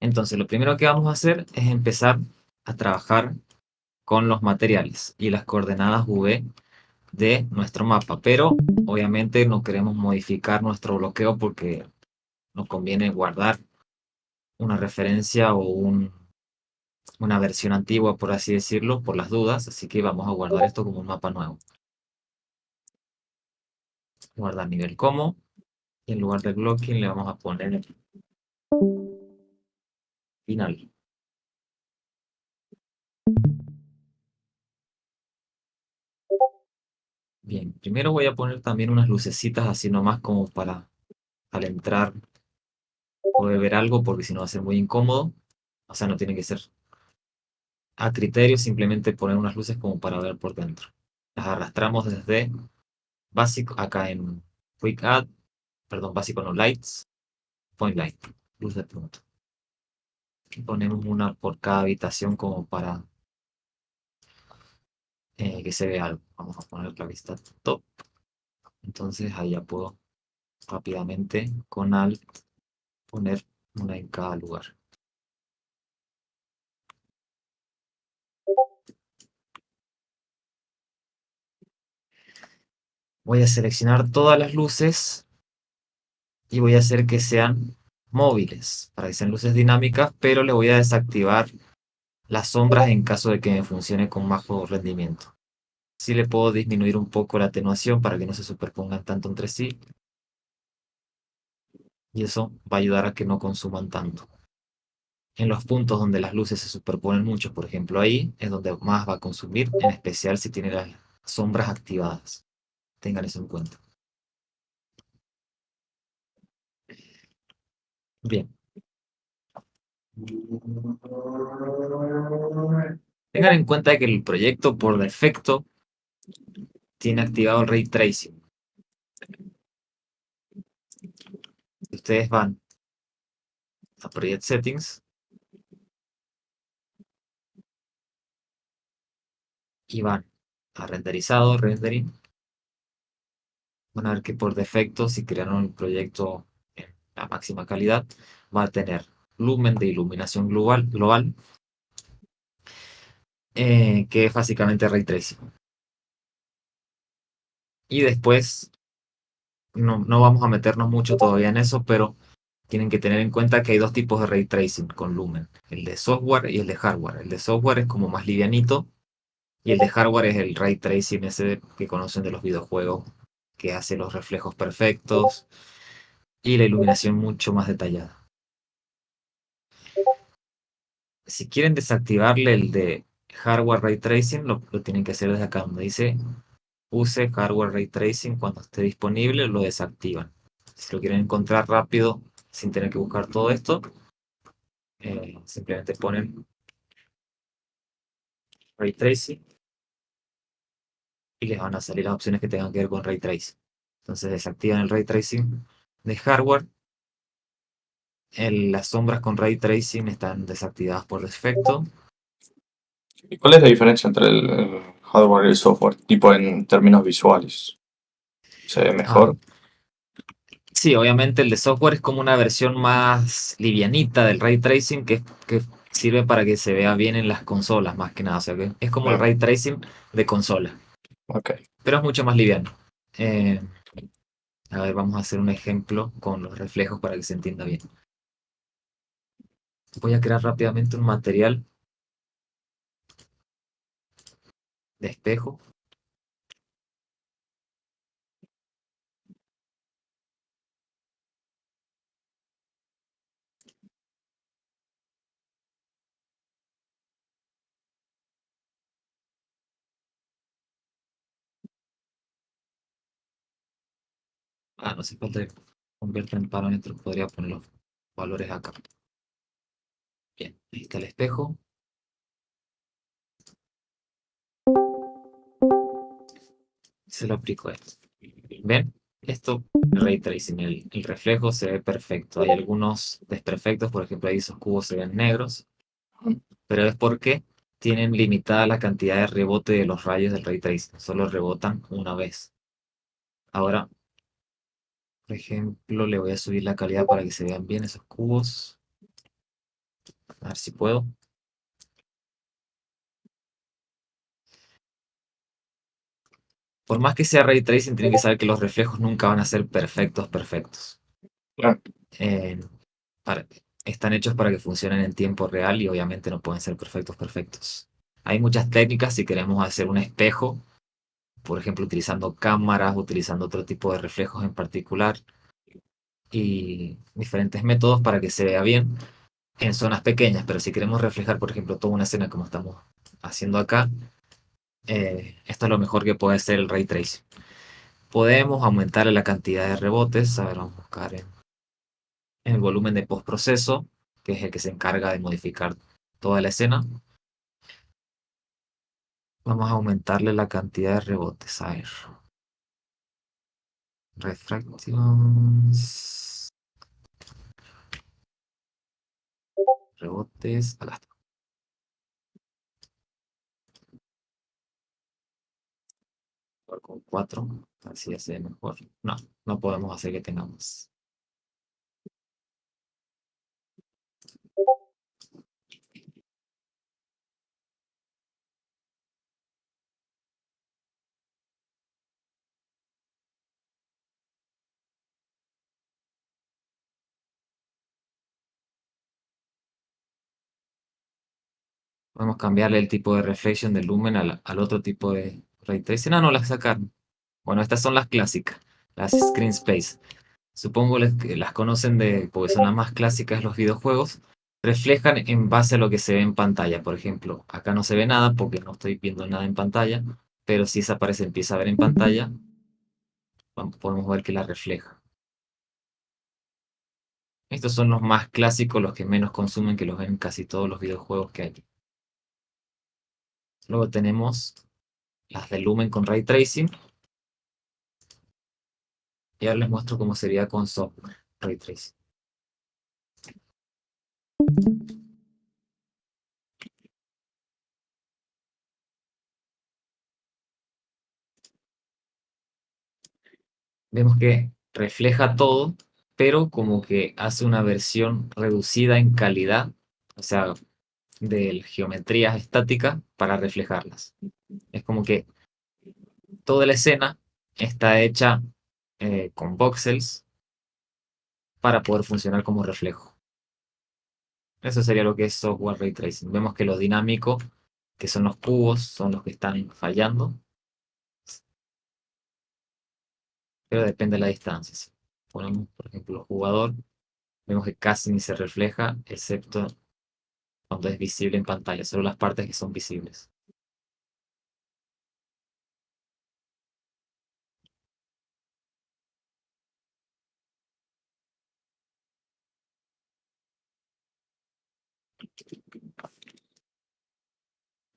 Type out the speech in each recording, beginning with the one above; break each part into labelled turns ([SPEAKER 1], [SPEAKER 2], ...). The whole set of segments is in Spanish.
[SPEAKER 1] Entonces, lo primero que vamos a hacer es empezar a trabajar con los materiales y las coordenadas V de nuestro mapa, pero obviamente no queremos modificar nuestro bloqueo porque nos conviene guardar una referencia o una versión antigua, por así decirlo, por las dudas, así que vamos a guardar esto como un mapa nuevo. Guardar nivel como, y en lugar de blocking le vamos a poner final. Bien, primero voy a poner también unas lucecitas así nomás como para al entrar poder ver algo, porque si no va a ser muy incómodo. O sea, no tiene que ser a criterio, simplemente poner unas luces como para ver por dentro. Las arrastramos desde básico, acá en Quick Add, perdón, básico no lights, point light, luz de punto. Y ponemos una por cada habitación como para que se vea algo. Vamos a poner la vista top. Entonces ahí ya puedo rápidamente con Alt poner una en cada lugar. Voy a seleccionar todas las luces y voy a hacer que sean móviles, para que sean luces dinámicas, pero le voy a desactivar las sombras en caso de que me funcione con bajo rendimiento. Sí le puedo disminuir un poco la atenuación para que no se superpongan tanto entre sí. Y eso va a ayudar a que no consuman tanto. En los puntos donde las luces se superponen mucho, por ejemplo ahí, es donde más va a consumir, en especial si tiene las sombras activadas. Tengan eso en cuenta. Bien. Tengan en cuenta que el proyecto por defecto tiene activado el Ray Tracing. Ustedes van a Project Settings y van a Renderizado, Rendering. Van a ver que por defecto, si crearon el proyecto en la máxima calidad, va a tener lumen de iluminación global, que es básicamente Ray Tracing. Y después, no vamos a meternos mucho todavía en eso, pero tienen que tener en cuenta que hay dos tipos de Ray Tracing con lumen, el de software y el de hardware. El de software es como más livianito y el de hardware es el Ray Tracing ese que conocen de los videojuegos, que hace los reflejos perfectos y la iluminación mucho más detallada. Si quieren desactivarle el de hardware ray tracing, lo tienen que hacer desde acá donde dice use hardware ray tracing. Cuando esté disponible lo desactivan. Si lo quieren encontrar rápido sin tener que buscar todo esto, simplemente ponen ray tracing y les van a salir las opciones que tengan que ver con ray tracing. Entonces desactivan el ray tracing de hardware. Las sombras con ray tracing están desactivadas por defecto.
[SPEAKER 2] ¿Y cuál es la diferencia entre el hardware y el software? Tipo en términos visuales. ¿Se ve
[SPEAKER 1] Ah,
[SPEAKER 2] mejor?
[SPEAKER 1] sí, obviamente el de software es como una versión más livianita del ray tracing que sirve para que se vea bien en las consolas más que nada. O sea que es como el
[SPEAKER 2] Mm,
[SPEAKER 1] ray tracing de consola,
[SPEAKER 2] ok.
[SPEAKER 1] pero es mucho más liviano. Eh, a ver, vamos a hacer un ejemplo con los reflejos para que se entienda bien. Voy a crear rápidamente un material de espejo. No hace falta que convierta en parámetros, podría poner los valores acá. Bien, ahí está el espejo. Se lo aplico a esto. ¿Ven? Esto, ray tracing, el reflejo se ve perfecto. Hay algunos desperfectos, por ejemplo, ahí esos cubos se ven negros, pero es porque tienen limitada la cantidad de rebote de los rayos del ray tracing. Solo rebotan una vez. Ahora, por ejemplo, le voy a subir la calidad para que se vean bien esos cubos. A ver si puedo. Por más que sea ray tracing, tienen que saber que los reflejos nunca van a ser perfectos, perfectos.
[SPEAKER 2] Claro.
[SPEAKER 1] Eh, para- Están hechos para que funcionen en tiempo real y obviamente no pueden ser perfectos, perfectos. Hay muchas técnicas si queremos hacer un espejo, por ejemplo, utilizando cámaras, utilizando otro tipo de reflejos en particular y diferentes métodos para que se vea bien en zonas pequeñas, pero si queremos reflejar, por ejemplo, toda una escena como estamos haciendo acá, esto es lo mejor que puede hacer el ray tracing. Podemos aumentarle la cantidad de rebotes. A ver, vamos a buscar en el volumen de postproceso, que es el que se encarga de modificar toda la escena. Vamos a aumentarle la cantidad de rebotes. A ver. Refractions. Rebotes. Acá está. Con 4. Así es mejor. No, no podemos hacer que tengamos. Podemos cambiarle el tipo de reflection del lumen al otro tipo de ray tracing. Ah, no, las sacaron. Bueno, estas son las clásicas, las Screen Space. Supongo que las conocen porque son las más clásicas de los videojuegos. Reflejan en base a lo que se ve en pantalla. Por ejemplo, acá no se ve nada porque no estoy viendo nada en pantalla, pero si esa pared se empieza a ver en pantalla, podemos ver que la refleja. Estos son los más clásicos, los que menos consumen, que los ven en casi todos los videojuegos que hay. Luego tenemos las de Lumen con Ray Tracing. Y ahora les muestro cómo sería con software Ray Tracing. Vemos que refleja todo, pero como que hace una versión reducida en calidad, o sea, de geometrías estáticas para reflejarlas. Es como que toda la escena está hecha con voxels para poder funcionar como reflejo. Eso sería lo que es software ray tracing. Vemos que lo dinámico, que son los cubos, son los que están fallando, pero depende de la distancia. Si ponemos, por ejemplo, jugador, vemos que casi ni se refleja, excepto cuando es visible en pantalla, solo las partes que son visibles.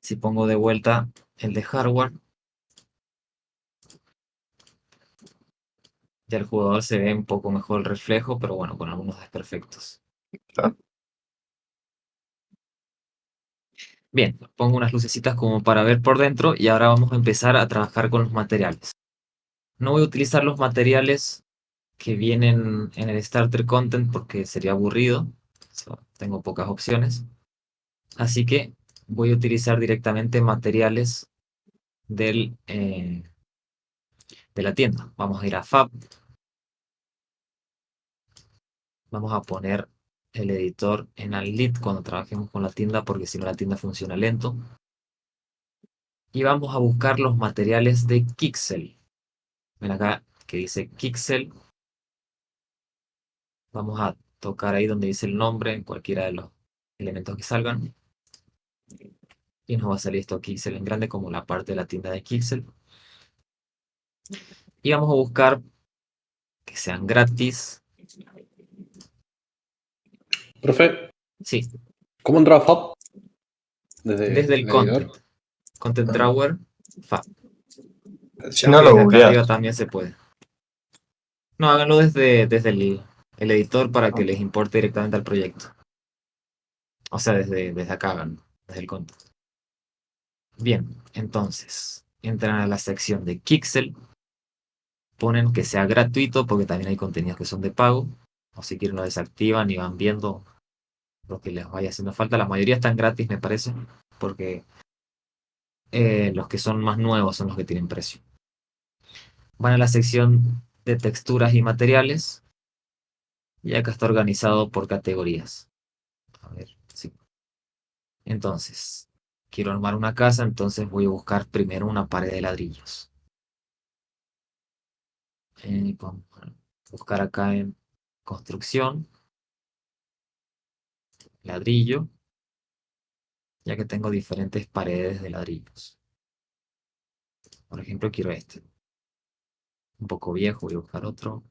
[SPEAKER 1] Si pongo de vuelta el de hardware, ya el jugador se ve un poco mejor el reflejo, pero bueno, con algunos desperfectos.
[SPEAKER 2] Claro.
[SPEAKER 1] Bien, pongo unas lucecitas como para ver por dentro y ahora vamos a empezar a trabajar con los materiales. No voy a utilizar los materiales que vienen en el Starter Content porque sería aburrido. Tengo pocas opciones. Así que voy a utilizar directamente materiales de la tienda. Vamos a ir a Fab. Vamos a poner el editor en Unlit cuando trabajemos con la tienda porque si no la tienda funciona lento. Y vamos a buscar los materiales de Kixel. Ven acá que dice Kixel. Vamos a tocar ahí donde dice el nombre en cualquiera de los elementos que salgan. Y nos va a salir esto Kixel en grande como la parte de la tienda de Kixel. Y vamos a buscar que sean gratis.
[SPEAKER 3] Profe,
[SPEAKER 1] Sí,
[SPEAKER 3] ¿cómo entra a FAB? Desde
[SPEAKER 1] desde el
[SPEAKER 3] el editor.
[SPEAKER 1] Content Drawer, Fab.
[SPEAKER 2] Si
[SPEAKER 1] Creo
[SPEAKER 2] no,
[SPEAKER 1] que
[SPEAKER 2] lo
[SPEAKER 1] desde acá arriba
[SPEAKER 2] googleás.
[SPEAKER 1] también se puede. No, háganlo desde el editor para que les importe directamente al proyecto. O sea, desde acá háganlo, desde el content. Bien, entonces, entran a la sección de Kixel, ponen que sea gratuito porque también hay contenidos que son de pago. O si quieren lo desactivan y van viendo lo que les vaya haciendo falta. La mayoría están gratis, me parece, porque los que son más nuevos son los que tienen precio. Van a la sección de texturas y materiales y acá está organizado por categorías. A ver, sí. Entonces, quiero armar una casa, entonces voy a buscar primero una pared de ladrillos. Vamos a buscar acá en construcción, ladrillo, ya que tengo diferentes paredes de ladrillos. Por ejemplo, quiero este. Un poco viejo, voy a buscar otro.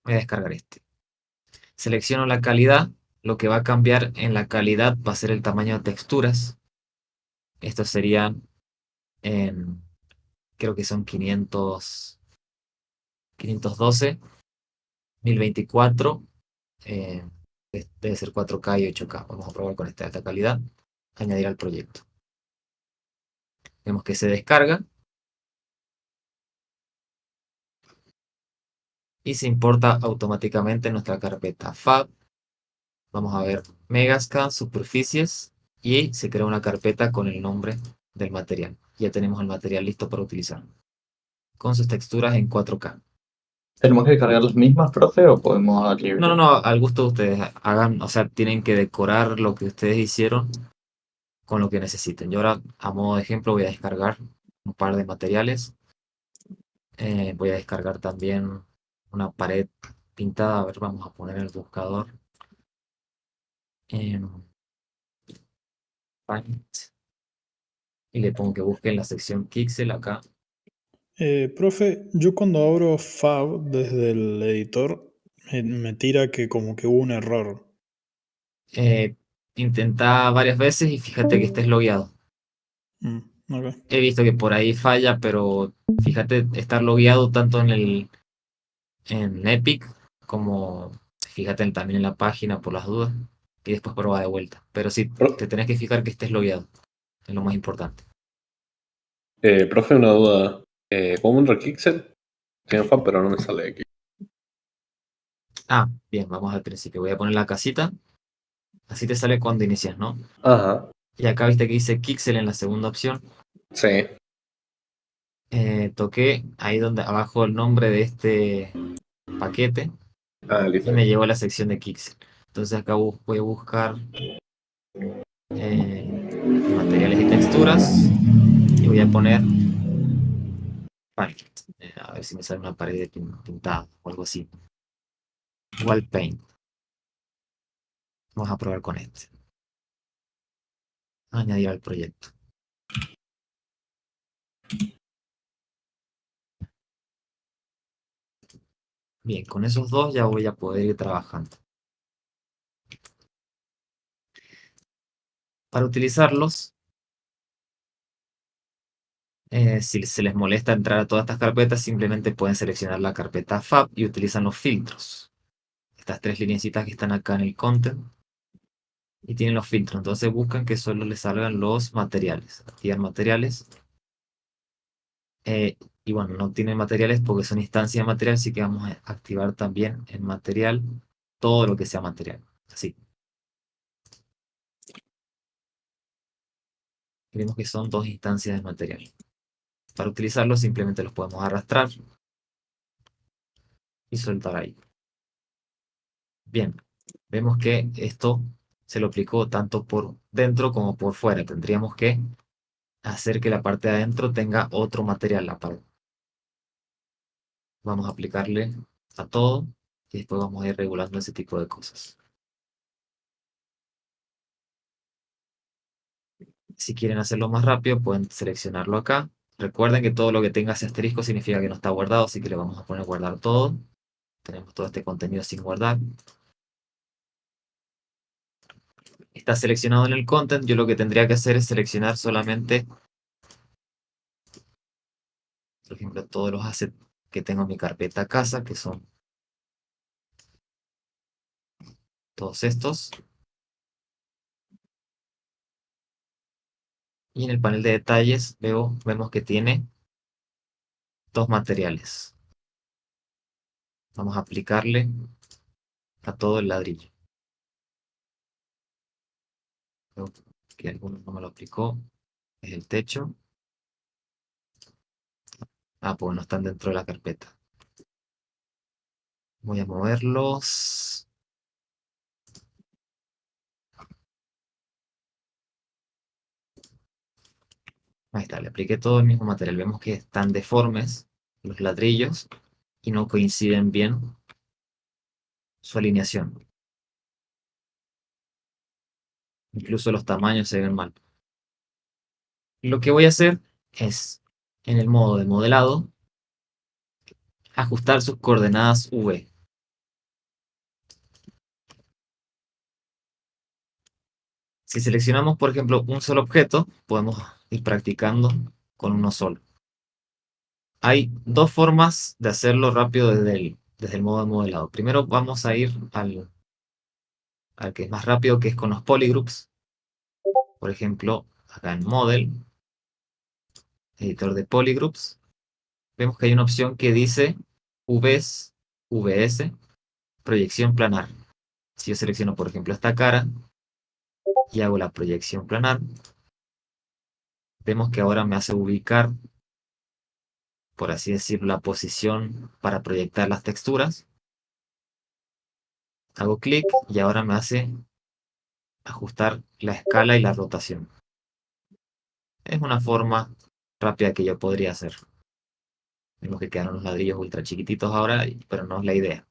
[SPEAKER 1] Voy a descargar este. Selecciono la calidad. Lo que va a cambiar en la calidad va a ser el tamaño de texturas. Estos serían en, creo que son 512, 1024. eh, Debe ser 4K y 8K. Vamos a probar con esta alta calidad. Añadir al proyecto. Vemos que se descarga y se importa automáticamente en nuestra carpeta Fab. Vamos a ver Megascan, superficies, y se crea una carpeta con el nombre del material. Ya tenemos el material listo para utilizar, con sus texturas en 4K.
[SPEAKER 2] ¿Tenemos que cargar las mismas, profe, o podemos a
[SPEAKER 1] No, no,
[SPEAKER 2] libre?
[SPEAKER 1] no, al gusto de ustedes. Hagan, o sea, tienen que decorar lo que ustedes hicieron con lo que necesiten. Yo ahora, a modo de ejemplo, voy a descargar un par de materiales. Voy a descargar también una pared pintada. A ver, vamos a poner el buscador en Paint y le pongo que busque en la sección Pixel acá.
[SPEAKER 4] Profe, yo cuando abro Fab desde el editor, me tira que como que hubo un error.
[SPEAKER 1] Eh, Intenta varias veces y fíjate que estés logueado.
[SPEAKER 4] Mm, ok.
[SPEAKER 1] He visto que por ahí falla, pero fíjate estar logueado tanto en Epic como fíjate también en la página por las dudas y después prueba de vuelta. Pero sí,
[SPEAKER 3] Pro-
[SPEAKER 1] te tenés que fijar que estés logueado, es lo más importante.
[SPEAKER 3] Profe, una duda. ¿Cómo un Pixel? Tiene fan, pero no me sale aquí.
[SPEAKER 1] Ah, bien, vamos al principio. Voy a poner la casita. Así te sale cuando inicias, ¿no?
[SPEAKER 3] Ajá,
[SPEAKER 1] Y acá viste que dice Pixel en la segunda opción.
[SPEAKER 3] sí.
[SPEAKER 1] Toqué ahí donde abajo el nombre de este paquete
[SPEAKER 3] Ah,
[SPEAKER 1] y
[SPEAKER 3] listo.
[SPEAKER 1] me llevó a la sección de Pixel. Entonces acá voy a buscar materiales y texturas y voy a poner Paint. A ver si me sale una pared pintada o algo así. Wall Paint. Vamos a probar con este. Añadir al proyecto. Bien, con esos dos ya voy a poder ir trabajando. Para utilizarlos, si se les molesta entrar a todas estas carpetas, simplemente pueden seleccionar la carpeta Fab y utilizan los filtros. Estas tres lineecitas que están acá en el content y tienen los filtros. Entonces buscan que solo les salgan los materiales. Activar materiales. Y bueno, no tienen materiales porque son instancias de material, así que vamos a activar también en material todo lo que sea material. Así. Vemos que son dos instancias de material. Para utilizarlos simplemente los podemos arrastrar y soltar ahí. Bien, vemos que esto se lo aplicó tanto por dentro como por fuera. Tendríamos que hacer que la parte de adentro tenga otro material, la pared. Vamos a aplicarle a todo y después vamos a ir regulando ese tipo de cosas. Si quieren hacerlo más rápido, pueden seleccionarlo acá. Recuerden que todo lo que tenga ese asterisco significa que no está guardado, así que le vamos a poner guardar todo. Tenemos todo este contenido sin guardar. Está seleccionado en el content. Yo lo que tendría que hacer es seleccionar solamente, por ejemplo, todos los assets que tengo en mi carpeta casa, que son todos estos. Y en el panel de detalles vemos que tiene dos materiales. Vamos a aplicarle a todo el ladrillo. Creo que alguno no me lo aplicó. Es el techo. Ah, pues no están dentro de la carpeta. Voy a moverlos. Ahí está, le apliqué todo el mismo material. Vemos que están deformes los ladrillos y no coinciden bien su alineación. Incluso los tamaños se ven mal. Lo que voy a hacer es, en el modo de modelado, ajustar sus coordenadas V. Si seleccionamos, por ejemplo, un solo objeto, podemos ir practicando con uno solo. Hay dos formas de hacerlo rápido desde el modo de modelado. Primero vamos a ir al que es más rápido, que es con los polygroups. Por ejemplo, acá en Model, editor de polygroups, vemos que hay una opción que dice VS, VS, proyección planar. Si yo selecciono, por ejemplo, esta cara y hago la proyección planar, vemos que ahora me hace ubicar, por así decirlo, la posición para proyectar las texturas. Hago clic y ahora me hace ajustar la escala y la rotación. Es una forma rápida que yo podría hacer. Vemos que quedaron los ladrillos ultra chiquititos ahora, pero no es la idea.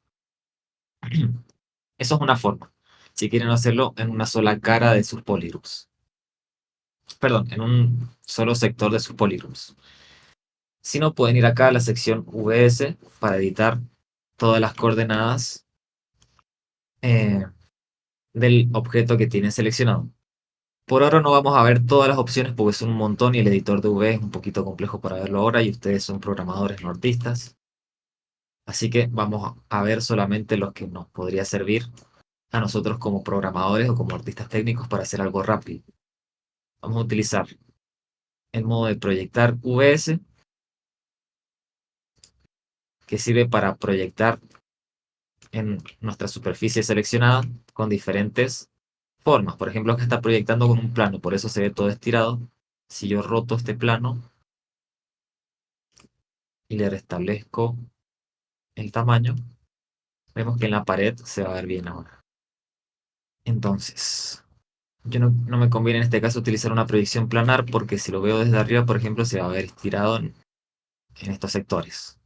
[SPEAKER 1] Eso es una forma. Si quieren hacerlo en una sola cara de sus polygroups. Perdón, en un solo sector de sus polygroups. Si no, pueden ir acá a la sección VS para editar todas las coordenadas del objeto que tienen seleccionado. Por ahora no vamos a ver todas las opciones porque son un montón y el editor de V es un poquito complejo para verlo ahora y ustedes son programadores no artistas. Así que vamos a ver solamente los que nos podría servir a nosotros como programadores o como artistas técnicos para hacer algo rápido. Vamos a utilizar el modo de proyectar VS, que sirve para proyectar en nuestra superficie seleccionada con diferentes formas. Por ejemplo, acá está proyectando con un plano, por eso se ve todo estirado. Si yo roto este plano y le restablezco el tamaño, vemos que en la pared se va a ver bien ahora. Entonces, no me conviene en este caso utilizar una proyección planar porque si lo veo desde arriba, por ejemplo, se va a ver estirado en estos sectores.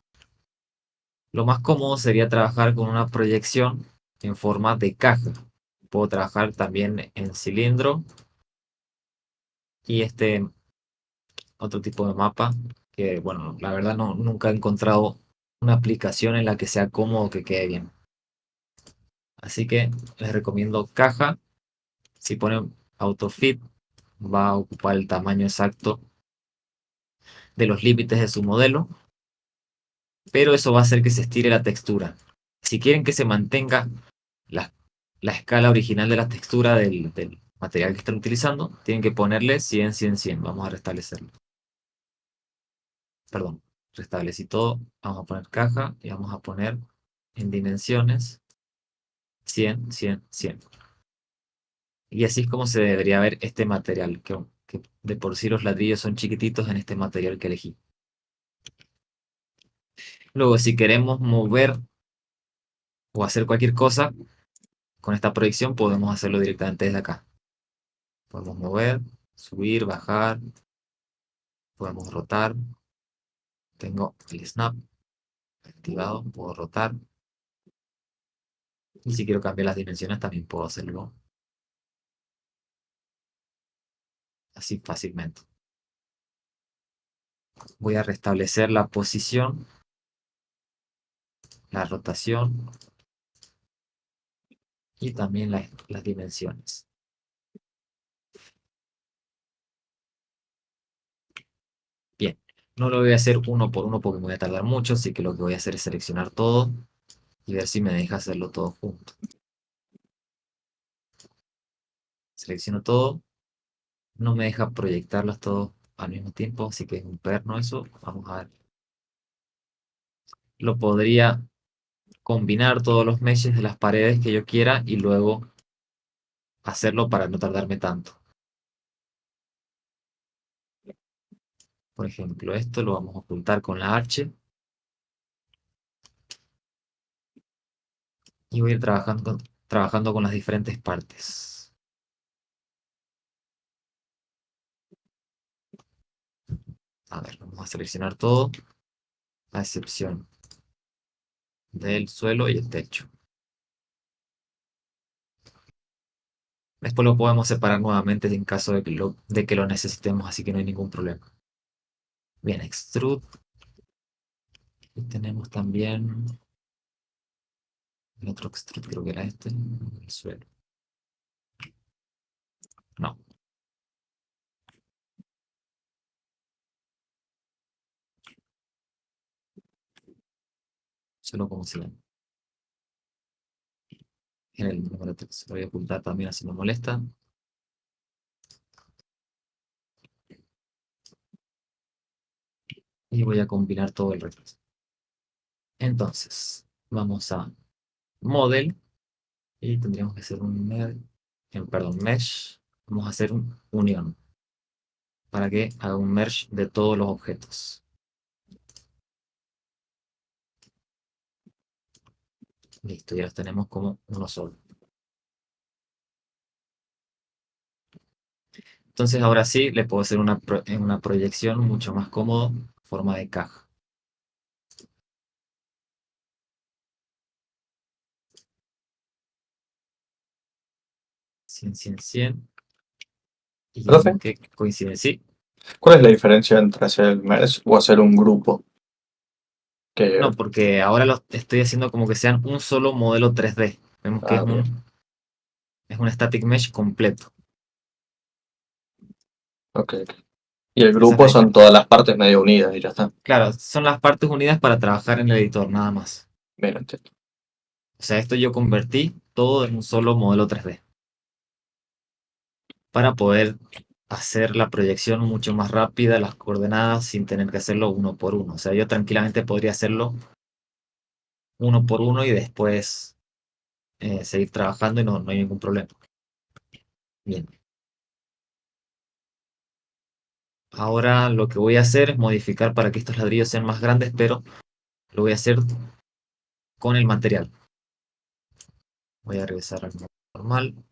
[SPEAKER 1] Lo más cómodo sería trabajar con una proyección en forma de caja. Puedo trabajar también en cilindro y este otro tipo de mapa que, bueno, la verdad nunca he encontrado una aplicación en la que sea cómodo que quede bien. Así que les recomiendo caja. Si ponen AutoFit, va a ocupar el tamaño exacto de los límites de su modelo, pero eso va a hacer que se estire la textura. Si quieren que se mantenga la, la escala original de la textura del material que están utilizando, tienen que ponerle 100, 100, 100. Vamos a restablecerlo. Perdón, restablecí todo. Vamos a poner caja y vamos a poner en dimensiones 100, 100, 100. Y así es como se debería ver este material, que de por sí los ladrillos son chiquititos en este material que elegí. Luego, si queremos mover o hacer cualquier cosa con esta proyección, podemos hacerlo directamente desde acá. Podemos mover, subir, bajar, podemos rotar. Tengo el snap activado, puedo rotar. Y si quiero cambiar las dimensiones, también puedo hacerlo así fácilmente. Voy a restablecer la posición, la rotación y también las dimensiones. Bien, no lo voy a hacer uno por uno porque me voy a tardar mucho, así que lo que voy a hacer es seleccionar todo y ver si me deja hacerlo todo junto. Selecciono todo, no me deja proyectarlos todos al mismo tiempo, así que es un perno eso. Vamos a ver. Lo podría combinar todos los meshes de las paredes que yo quiera y luego hacerlo para no tardarme tanto. Por ejemplo, esto lo vamos a ocultar con la H. Y voy a ir trabajando con las diferentes partes. A ver, vamos a seleccionar todo, a excepción del suelo y el techo. Después lo podemos separar nuevamente en caso de que lo necesitemos, así que no hay ningún problema. Bien, extrude. Y tenemos también el otro extrude, creo que era este, el suelo. No. Solo como se llama. En el número 3. Lo voy a ocultar también así no molesta. Y voy a combinar todo el resto. Entonces, vamos a Model. Y tendríamos que hacer un mesh. Vamos a hacer un unión para que haga un merge de todos los objetos. Listo, ya los tenemos como uno solo. Entonces ahora sí le puedo hacer una proyección mucho más cómodo, forma de caja. Cien, 100, 100. Y ya
[SPEAKER 2] Profe,
[SPEAKER 1] vemos que coinciden. Sí,
[SPEAKER 2] ¿cuál es la diferencia entre hacer el merge o hacer un grupo? Que,
[SPEAKER 1] no, porque ahora lo estoy haciendo como que sean un solo modelo 3D. Vemos que
[SPEAKER 2] bien.
[SPEAKER 1] es un static mesh completo.
[SPEAKER 2] Ok, ok. Y el
[SPEAKER 1] Esa es la
[SPEAKER 2] grupo son
[SPEAKER 1] diferencia.
[SPEAKER 2] todas las partes medio unidas y ya está.
[SPEAKER 1] Claro, son las partes unidas para trabajar en el editor, nada más.
[SPEAKER 2] Bien, entiendo.
[SPEAKER 1] O sea, esto yo convertí todo en un solo modelo 3D para poder hacer la proyección mucho más rápida, las coordenadas, sin tener que hacerlo uno por uno. O sea, yo tranquilamente podría hacerlo uno por uno y después seguir trabajando y no hay ningún problema. Bien. Ahora lo que voy a hacer es modificar para que estos ladrillos sean más grandes, pero lo voy a hacer con el material. Voy a regresar al modo normal.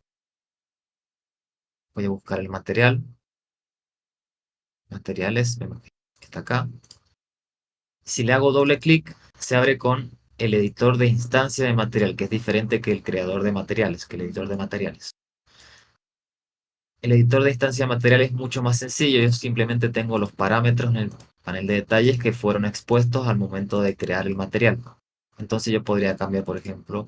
[SPEAKER 1] Voy a buscar el material. Materiales, vemos que está acá. Si le hago doble clic, se abre con el editor de instancia de material, que es diferente que el creador de materiales, que el editor de materiales. El editor de instancia de material es mucho más sencillo. Yo simplemente tengo los parámetros en el panel de detalles que fueron expuestos al momento de crear el material. Entonces yo podría cambiar, por ejemplo,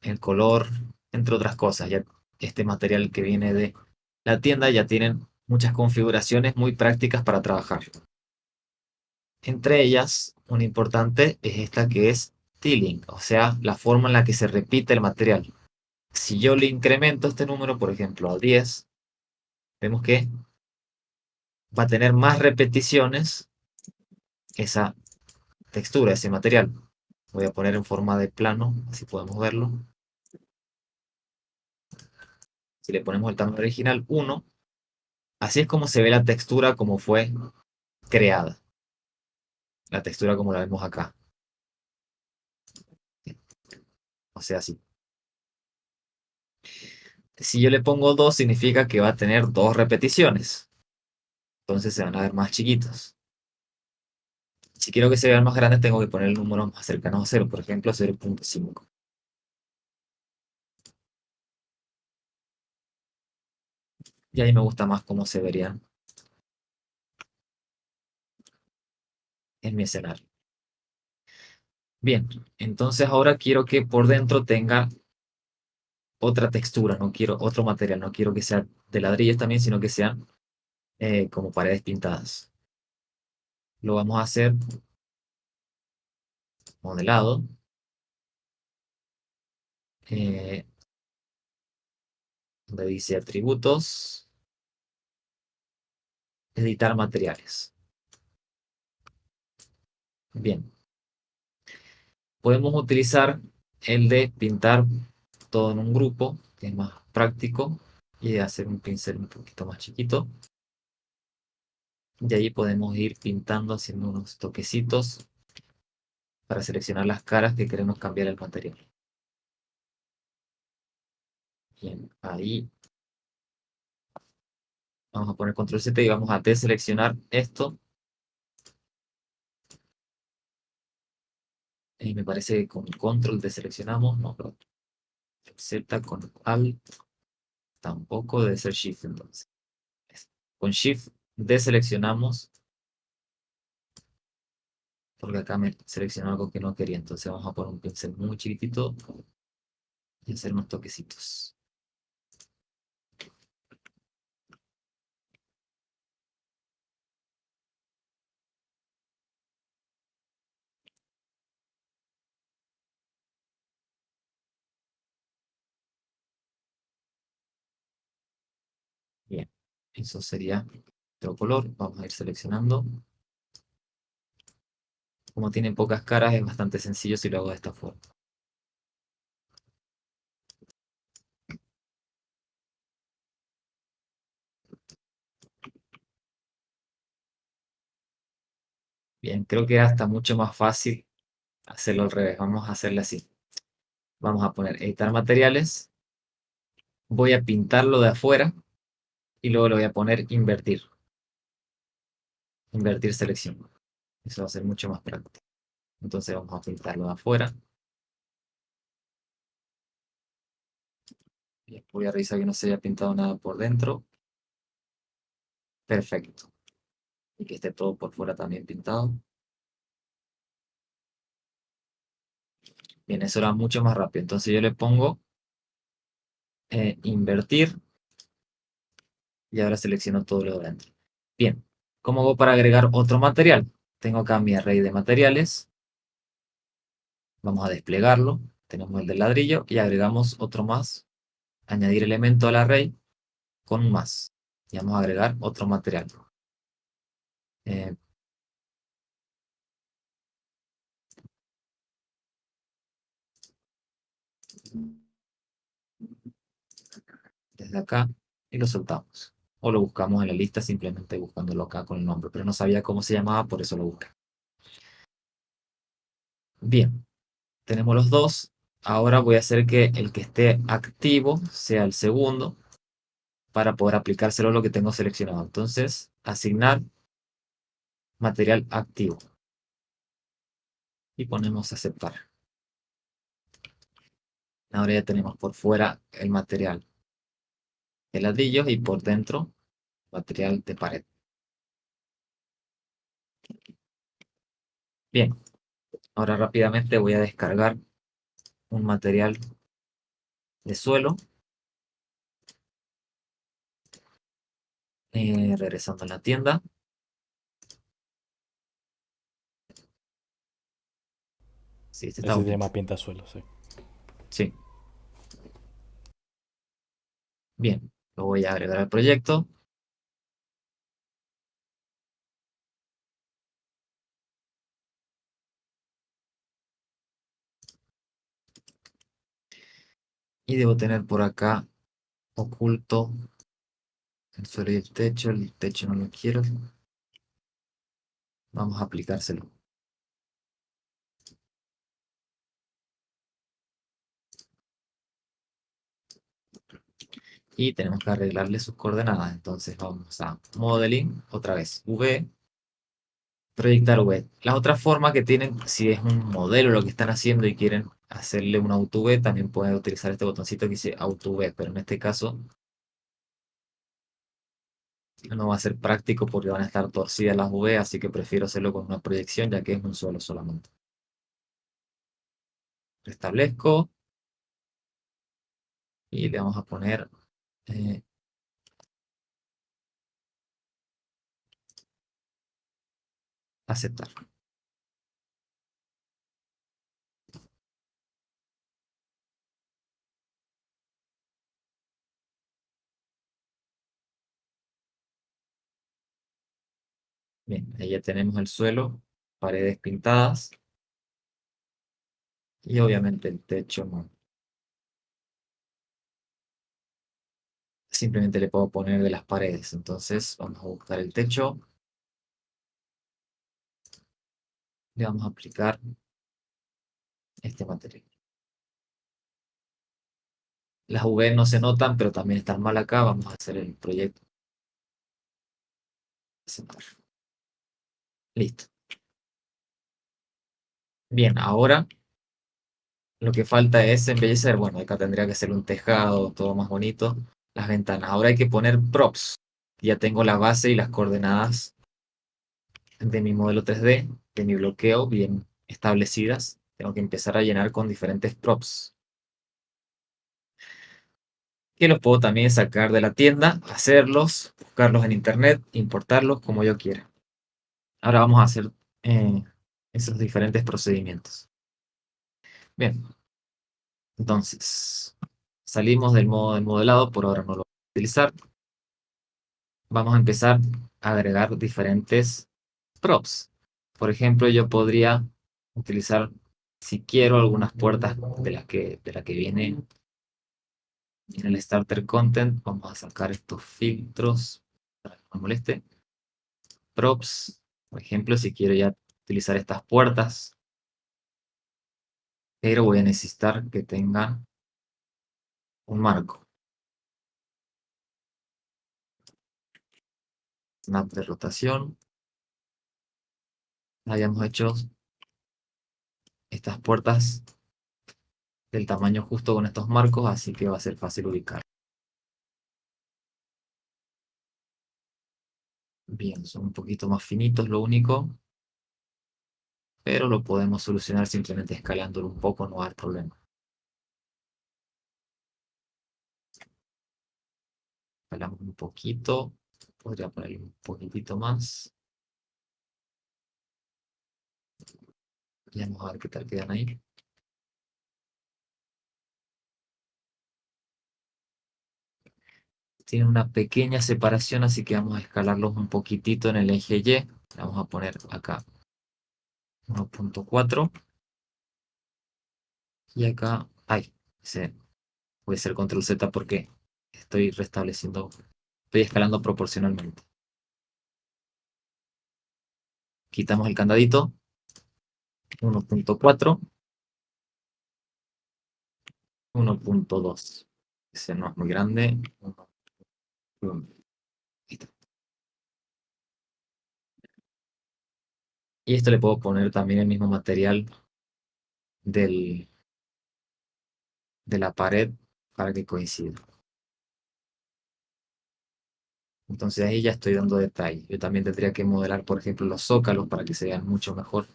[SPEAKER 1] el color, entre otras cosas. Ya este material que viene de la tienda ya tienen muchas configuraciones muy prácticas para trabajar. Entre ellas, una importante es esta que es tiling, o sea, la forma en la que se repite el material. Si yo le incremento este número, por ejemplo, a 10, vemos que va a tener más repeticiones esa textura, ese material. Voy a poner en forma de plano, así podemos verlo. Si le ponemos el tamaño original 1, así es como se ve la textura como fue creada. La textura como la vemos acá. O sea, así. Si yo le pongo 2, significa que va a tener 2 repeticiones. Entonces se van a ver más chiquitos. Si quiero que se vean más grandes, tengo que poner el número más cercano a 0, por ejemplo 0.5. Y ahí me gusta más cómo se verían en mi escenario. Bien, entonces ahora quiero que por dentro tenga otra textura, no quiero otro material, no quiero que sea de ladrillos también, sino que sean como paredes pintadas. Lo vamos a hacer modelado. eh, Donde dice atributos, editar materiales. Bien, Podemos utilizar el de pintar todo en un grupo, que es más práctico, y de hacer un pincel un poquito más chiquito. Y ahí podemos ir pintando, haciendo unos toquecitos para seleccionar las caras que queremos cambiar el material. Bien, ahí vamos a poner control Z y vamos a deseleccionar esto. Y me parece que con control deseleccionamos, no, pero Z con Alt tampoco, debe ser Shift entonces. Con Shift deseleccionamos, porque acá me seleccionó algo que no quería, entonces vamos a poner un pincel muy chiquitito y hacer unos toquecitos. Bien, eso sería otro color. Vamos a ir seleccionando. Como tiene pocas caras, es bastante sencillo si lo hago de esta forma. Bien, creo que hasta mucho más fácil hacerlo al revés. Vamos a hacerle así. Vamos a poner editar materiales. Voy a pintarlo de afuera y luego le voy a poner invertir. Invertir selección. Eso va a ser mucho más práctico. Entonces vamos a pintarlo de afuera. Bien, voy a revisar que no se haya pintado nada por dentro. Perfecto. Y que esté todo por fuera también pintado. Bien, eso era mucho más rápido. Entonces yo le pongo invertir y ahora selecciono todo lo de dentro. Bien, ¿cómo hago para agregar otro material? Tengo acá mi array de materiales. Vamos a desplegarlo. Tenemos el del ladrillo y agregamos otro más. Añadir elemento al array con un más. Y vamos a agregar otro material. Eh, desde acá y lo soltamos. O lo buscamos en la lista simplemente buscándolo acá con el nombre. Pero no sabía cómo se llamaba, por eso lo busqué. Bien, tenemos los dos. Ahora voy a hacer que el que esté activo sea el segundo para poder aplicárselo a lo que tengo seleccionado. Entonces, asignar material activo. Y ponemos aceptar. Ahora ya tenemos por fuera el material de ladrillos y por dentro material de pared. Bien, ahora rápidamente voy a descargar un material de suelo. Regresando a la tienda. Sí, este está
[SPEAKER 5] Ese se
[SPEAKER 1] bonito.
[SPEAKER 5] llama pintazuelo, sí.
[SPEAKER 1] Sí, bien. Lo voy a agregar al proyecto. Y debo tener por acá oculto el suelo y el techo. El techo no lo quiero. Vamos a aplicárselo. Y tenemos que arreglarle sus coordenadas. Entonces vamos a Modeling, otra vez V, proyectar V. La otra forma que tienen, si es un modelo lo que están haciendo y quieren hacerle un Auto V, también pueden utilizar este botoncito que dice Auto V, pero en este caso no va a ser práctico porque van a estar torcidas las V, así que prefiero hacerlo con una proyección ya que es un suelo solamente. Restablezco y le vamos a poner eh, aceptar. Bien, ahí ya tenemos el suelo, paredes pintadas. Y obviamente el techo no. Simplemente le puedo poner de las paredes. Entonces vamos a buscar el techo. Le vamos a aplicar este material. Las UV no se notan, pero también están mal acá. Vamos a hacer el proyecto. Aceptar. Listo. Bien, ahora lo que falta es embellecer. Bueno, acá tendría que ser un tejado, todo más bonito. Las ventanas. Ahora hay que poner props. Ya tengo la base y las coordenadas de mi modelo 3D, de mi bloqueo bien establecidas. Tengo que empezar a llenar con diferentes props. Que los puedo también sacar de la tienda, hacerlos, buscarlos en internet, importarlos como yo quiera. Ahora vamos a hacer eh, esos diferentes procedimientos. Bien, entonces salimos del modo de modelado, por ahora no lo voy a utilizar. Vamos a empezar a agregar diferentes props. Por ejemplo, yo podría utilizar, si quiero, algunas puertas de la que viene en el starter content. Vamos a sacar estos filtros para que no me moleste. Props, por ejemplo, si quiero ya utilizar estas puertas, pero voy a necesitar que tenga un marco. Snap de rotación. Habíamos hecho estas puertas del tamaño justo con estos marcos, así que va a ser fácil ubicar. Bien, son un poquito más finitos lo único, pero lo podemos solucionar simplemente escalándolo un poco, no va a haber problema. Escalamos un poquito, podría ponerle un poquitito más. Y vamos a ver qué tal quedan ahí. Tiene una pequeña separación, así que vamos a escalarlos un poquitito en el eje Y. Le vamos a poner acá 1.4 y acá, ay, puede ser control Z porque estoy restableciendo, estoy escalando proporcionalmente. Quitamos el candadito, 1.4, 1.2. Ese no es muy grande. 1. Ahí está. Y esto le puedo poner también el mismo material del, de la pared para que coincida. Entonces ahí ya estoy dando detalle. Yo también tendría que modelar, por ejemplo, los zócalos para que se vean mucho mejor.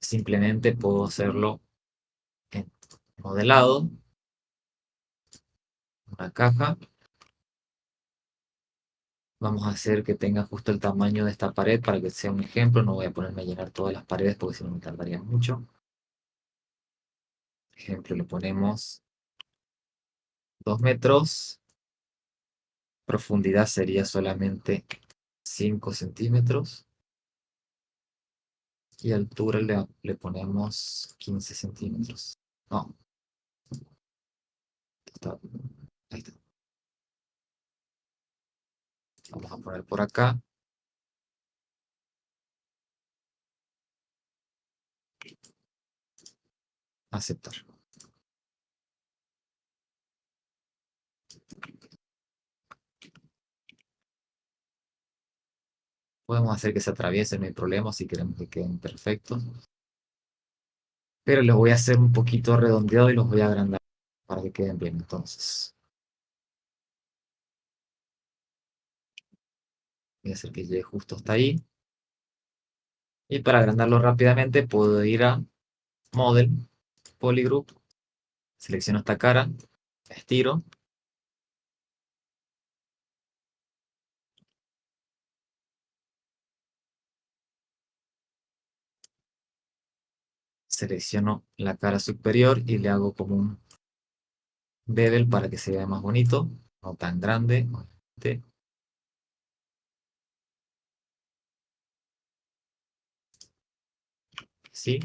[SPEAKER 1] Simplemente puedo hacerlo en modelado, una caja. Vamos a hacer que tenga justo el tamaño de esta pared para que sea un ejemplo. No voy a ponerme a llenar todas las paredes porque si no me tardaría mucho. Ejemplo, le ponemos 2 metros. Profundidad sería solamente 5 centímetros. Y altura le ponemos 15 centímetros. No, ahí está. Vamos a poner por acá. Aceptar. Podemos hacer que se atraviesen, no hay problema si queremos que queden perfectos. Pero los voy a hacer un poquito redondeado y los voy a agrandar para que queden bien. Entonces, voy a hacer que llegue justo hasta ahí. Y para agrandarlo rápidamente, puedo ir a Model, Polygroup, selecciono esta cara, estiro. Selecciono la cara superior y le hago como un bevel para que se vea más bonito, no tan grande, obviamente. ¿Sí?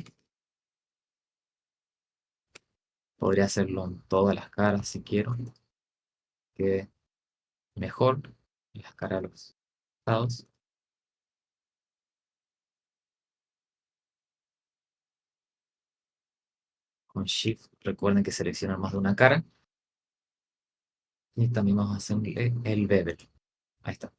[SPEAKER 1] Podría hacerlo en todas las caras si quiero. Que mejor en las caras de los lados. Con Shift recuerden que seleccionan más de una cara. Y también vamos a hacerle el bevel. Ahí está.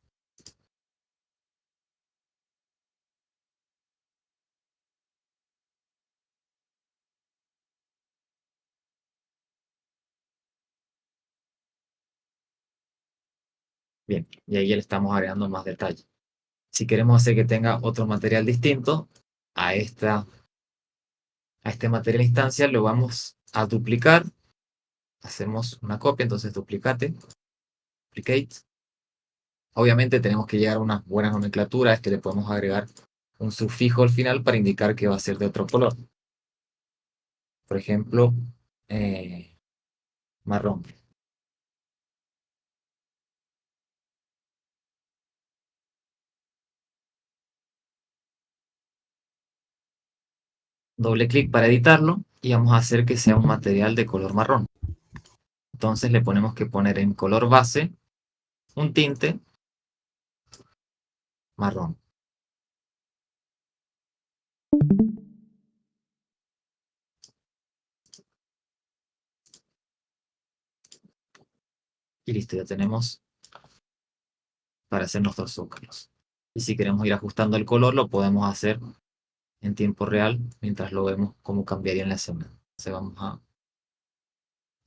[SPEAKER 1] Bien, y ahí ya le estamos agregando más detalle. Si queremos hacer que tenga otro material distinto a, a este material instancia, lo vamos a duplicar. Hacemos una copia, entonces duplicate, duplicate. Obviamente tenemos que llegar a una buena nomenclatura, es que le podemos agregar un sufijo al final para indicar que va a ser de otro color. Por ejemplo, marrón. Doble clic para editarlo y vamos a hacer que sea un material de color marrón. Entonces le ponemos que poner en color base un tinte marrón. Y listo, ya tenemos para hacer nuestros zócalos. Y si queremos ir ajustando el color, lo podemos hacer en tiempo real mientras lo vemos cómo cambiaría en la escena. Entonces vamos a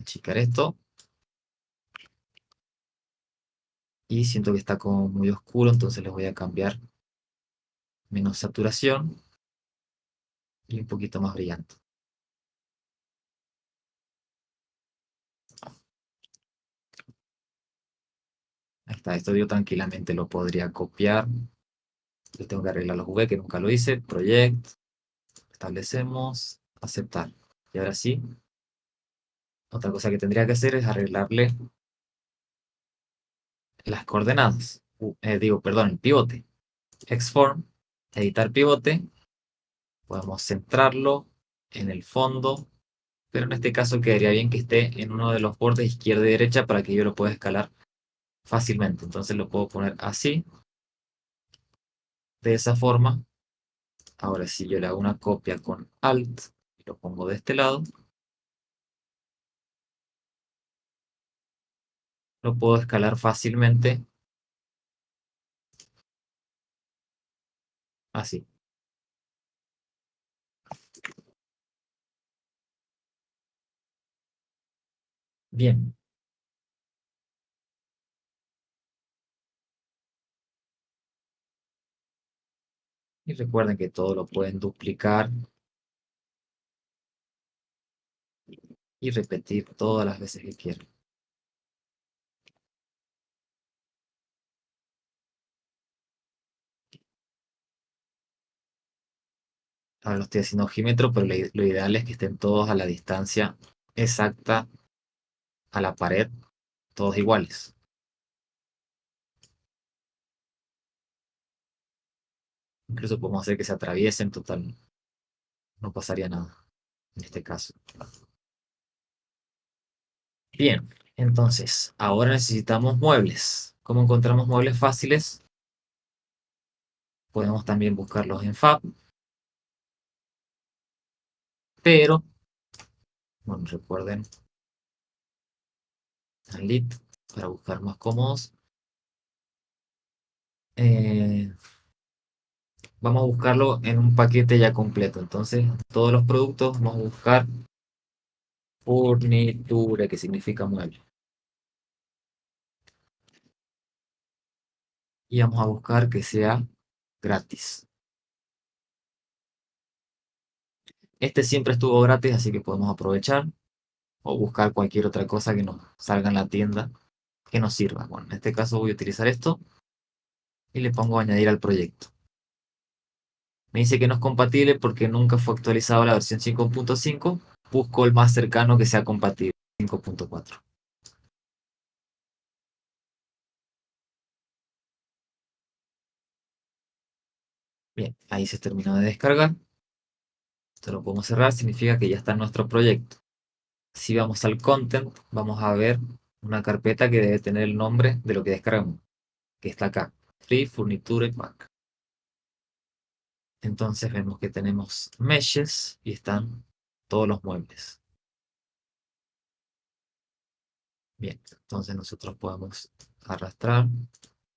[SPEAKER 1] achicar esto. Y siento que está como muy oscuro, entonces les voy a cambiar menos saturación y un poquito más brillante. Ahí está, esto yo tranquilamente lo podría copiar. Yo tengo que arreglar los V que nunca lo hice. Project, establecemos, aceptar. Y ahora sí, otra cosa que tendría que hacer es arreglarle las coordenadas. Perdón, el pivote. Xform, editar pivote. Podemos centrarlo en el fondo, pero en este caso quedaría bien que esté en uno de los bordes izquierda y derecha para que yo lo pueda escalar fácilmente. Entonces lo puedo poner así, de esa forma. Ahora si yo le hago una copia con Alt y lo pongo de este lado, lo puedo escalar fácilmente así. Bien. Y recuerden que todo lo pueden duplicar y repetir todas las veces que quieran. Ahora lo estoy haciendo ojímetro, pero lo ideal es que estén todos a la distancia exacta a la pared, todos iguales. Incluso podemos hacer que se atraviesen, total, no pasaría nada en este caso. Bien, entonces, ahora necesitamos muebles. ¿Cómo encontramos muebles fáciles? Podemos también buscarlos en Fab, pero, bueno, recuerden, en Lit, para buscar más cómodos. Eh, Vamos a buscarlo en un paquete ya completo. Entonces, todos los productos vamos a buscar furniture, que significa mueble. Y vamos a buscar que sea gratis. Este siempre estuvo gratis, así que podemos aprovechar o buscar cualquier otra cosa que nos salga en la tienda que nos sirva. Bueno, en este caso voy a utilizar esto y le pongo añadir al proyecto. Me dice que no es compatible porque nunca fue actualizado la versión 5.5. Busco el más cercano que sea compatible, 5.4. Bien, ahí se terminó de descargar. Esto lo podemos cerrar, significa que ya está en nuestro proyecto. Si vamos al content, vamos a ver una carpeta que debe tener el nombre de lo que descargamos, que está acá, Free Furniture Pack. Entonces vemos que tenemos meshes y están todos los muebles. Bien, entonces nosotros podemos arrastrar,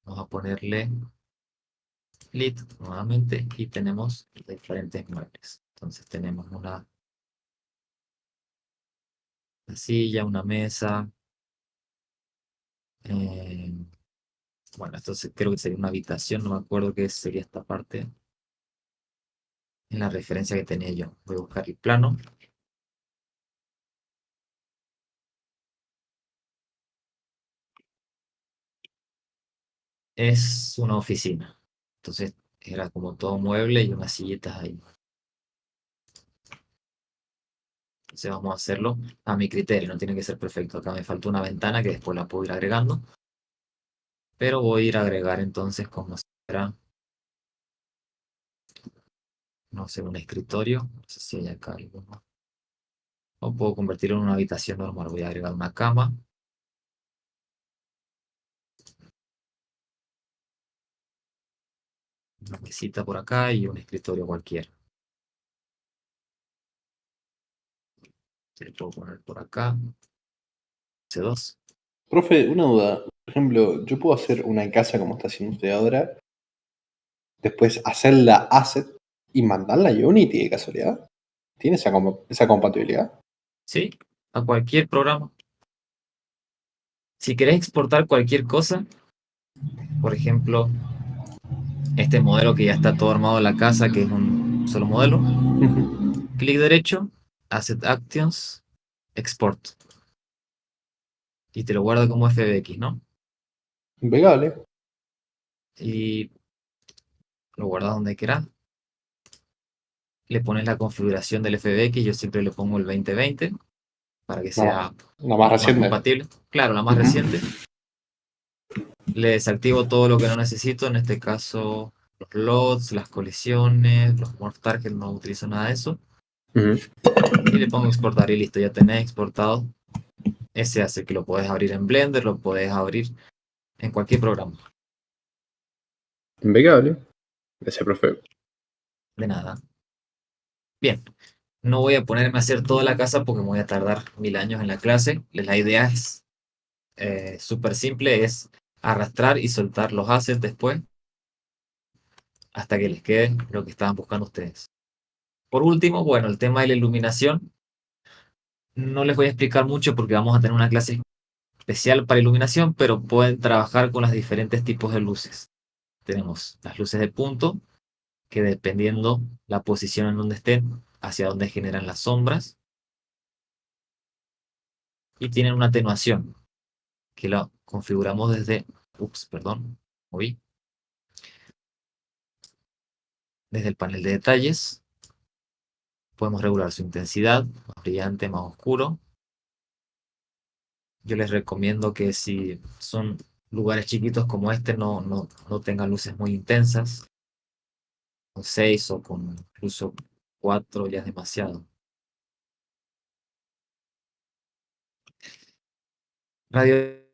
[SPEAKER 1] vamos a ponerle lid nuevamente y tenemos diferentes muebles. Entonces tenemos una silla, una mesa. Bueno, esto creo que sería una habitación, no me acuerdo qué sería esta parte en la referencia que tenía yo. Voy a buscar el plano. Es una oficina. Entonces era como todo mueble y unas sillitas ahí. Entonces vamos a hacerlo a mi criterio, no tiene que ser perfecto. Acá me falta una ventana que después la puedo ir agregando. Pero voy a ir a agregar entonces como si fuera, no sé, un escritorio. No sé si hay acá algo más. O puedo convertirlo en una habitación normal. Voy a agregar una cama. Una mesita por acá y un escritorio cualquiera. Se le puedo poner por acá. C2.
[SPEAKER 3] Profe, una duda. Por ejemplo, yo puedo hacer una casa como está haciendo usted ahora, después hacer la asset y mandarla a Unity de casualidad. ¿Tiene esa compatibilidad?
[SPEAKER 1] ¿Sí? A cualquier programa. Si querés exportar cualquier cosa, por ejemplo, este modelo que ya está todo armado en la casa, que es un solo modelo, clic derecho, Asset Actions, Export. Y te lo guarda como FBX, ¿no?
[SPEAKER 3] Impecable.
[SPEAKER 1] Y lo guardas donde quieras. Le pones la configuración del FBX, yo siempre le pongo el 2020 para que
[SPEAKER 3] No,
[SPEAKER 1] sea
[SPEAKER 3] la más
[SPEAKER 1] más
[SPEAKER 3] reciente.
[SPEAKER 1] compatible. Claro, la más
[SPEAKER 3] Ujú.
[SPEAKER 1] reciente. Le desactivo todo lo que no necesito, en este caso los loads, las colisiones, los morph target, no utilizo nada de eso.
[SPEAKER 3] Ujú.
[SPEAKER 1] Y le pongo exportar y listo, ya tenés exportado. Ese hace que lo podés abrir en Blender, lo podés abrir en cualquier programa.
[SPEAKER 3] Impecable. Gracias, profe.
[SPEAKER 1] De nada. Bien, no voy a ponerme a hacer toda la casa porque me voy a tardar 1000 años en la clase. La idea es súper simple, es arrastrar y soltar los assets después hasta que les quede lo que estaban buscando ustedes. Por último, bueno, el tema de la iluminación. No les voy a explicar mucho porque vamos a tener una clase especial para iluminación, pero pueden trabajar con los diferentes tipos de luces. Tenemos las luces de punto, que dependiendo la posición en donde estén, hacia donde generan las sombras, y tienen una atenuación, que la configuramos desde, perdón, moví, desde el panel de detalles. Podemos regular su intensidad, más brillante, más oscuro. Yo les recomiendo que si son lugares chiquitos como este, no tengan luces muy intensas. Con 6 o con incluso 4 ya es demasiado. Radio de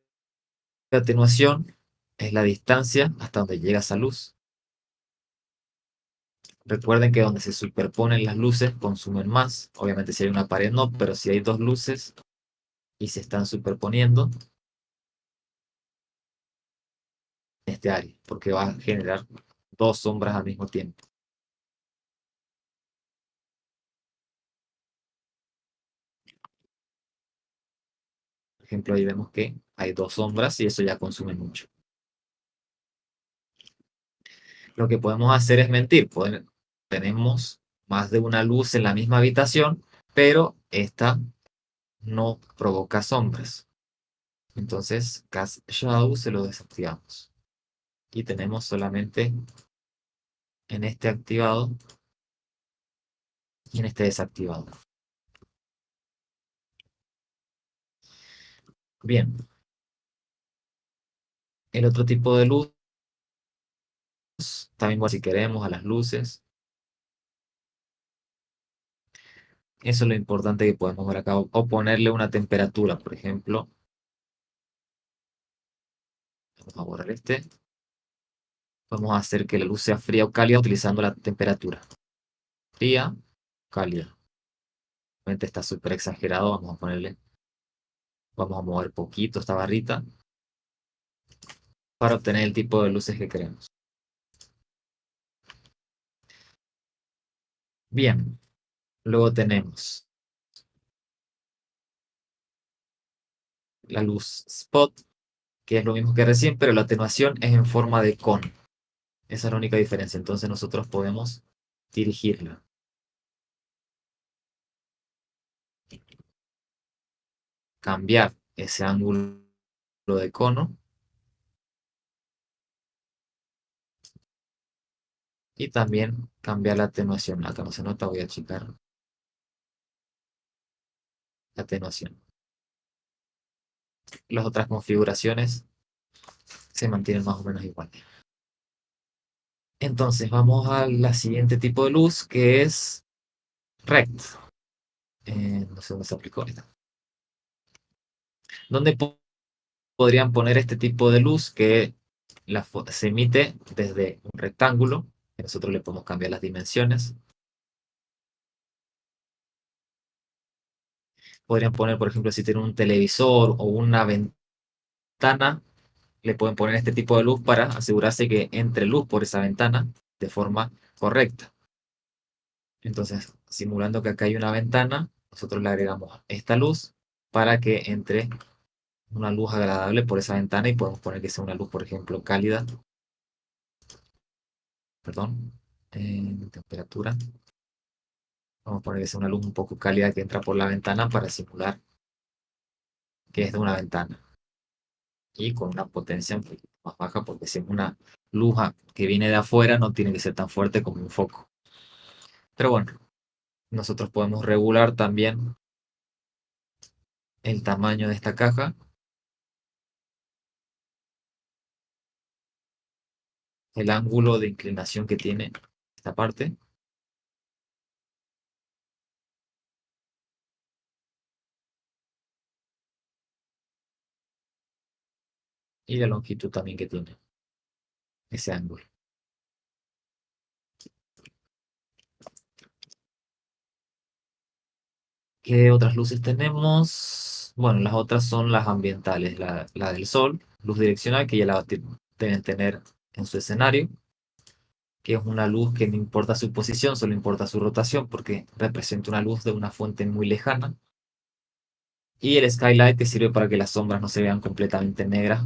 [SPEAKER 1] atenuación es la distancia hasta donde llega esa luz. Recuerden que donde se superponen las luces consumen más. Obviamente si hay una pared no, pero si hay dos luces y se están superponiendo en este área, porque va a generar dos sombras al mismo tiempo. Por ejemplo, ahí vemos que hay dos sombras y eso ya consume mucho. Lo que podemos hacer es mentir. Tenemos más de una luz en la misma habitación, pero esta no provoca sombras. Entonces, Cast Shadow se lo desactivamos. Y tenemos solamente en este activado y en este desactivado. Bien. El otro tipo de luz, también si queremos a las luces. Eso es lo importante que podemos ver acá. O ponerle una temperatura, por ejemplo. Vamos a borrar este. Vamos a hacer que la luz sea fría o cálida utilizando la temperatura. Fría, cálida. Obviamente está súper exagerado. Vamos a ponerle. Vamos a mover poquito esta barrita para obtener el tipo de luces que queremos. Bien. Luego tenemos la luz spot, que es lo mismo que recién, pero la atenuación es en forma de cono. Esa es la única diferencia. Entonces nosotros podemos dirigirla. Cambiar ese ángulo de cono y también cambiar la atenuación. Acá no se nota, voy a achicar la atenuación. Las otras configuraciones se mantienen más o menos igual. Entonces vamos a la siguiente tipo de luz que es rect. No sé dónde se aplicó esta. ¿Dónde podrían poner este tipo de luz que se emite desde un rectángulo? Que nosotros le podemos cambiar las dimensiones. Podrían poner, por ejemplo, si tienen un televisor o una ventana, le pueden poner este tipo de luz para asegurarse que entre luz por esa ventana de forma correcta. Entonces, simulando que acá hay una ventana, nosotros le agregamos esta luz para que entre una luz agradable por esa ventana y podemos poner que sea una luz, por ejemplo, cálida. Perdón, temperatura. Vamos a poner que sea una luz un poco cálida que entra por la ventana para simular que es de una ventana. Y con una potencia un poquito más baja, porque si es una luz que viene de afuera, no tiene que ser tan fuerte como un foco. Pero bueno, nosotros podemos regular también el tamaño de esta caja. El ángulo de inclinación que tiene esta parte. Y la longitud también que tiene ese ángulo. ¿Qué otras luces tenemos? Bueno, las otras son las ambientales. La del sol, luz direccional, que ya la deben tener en su escenario, que es una luz que no importa su posición, solo importa su rotación, porque representa una luz de una fuente muy lejana. Y el skylight que sirve para que las sombras no se vean completamente negras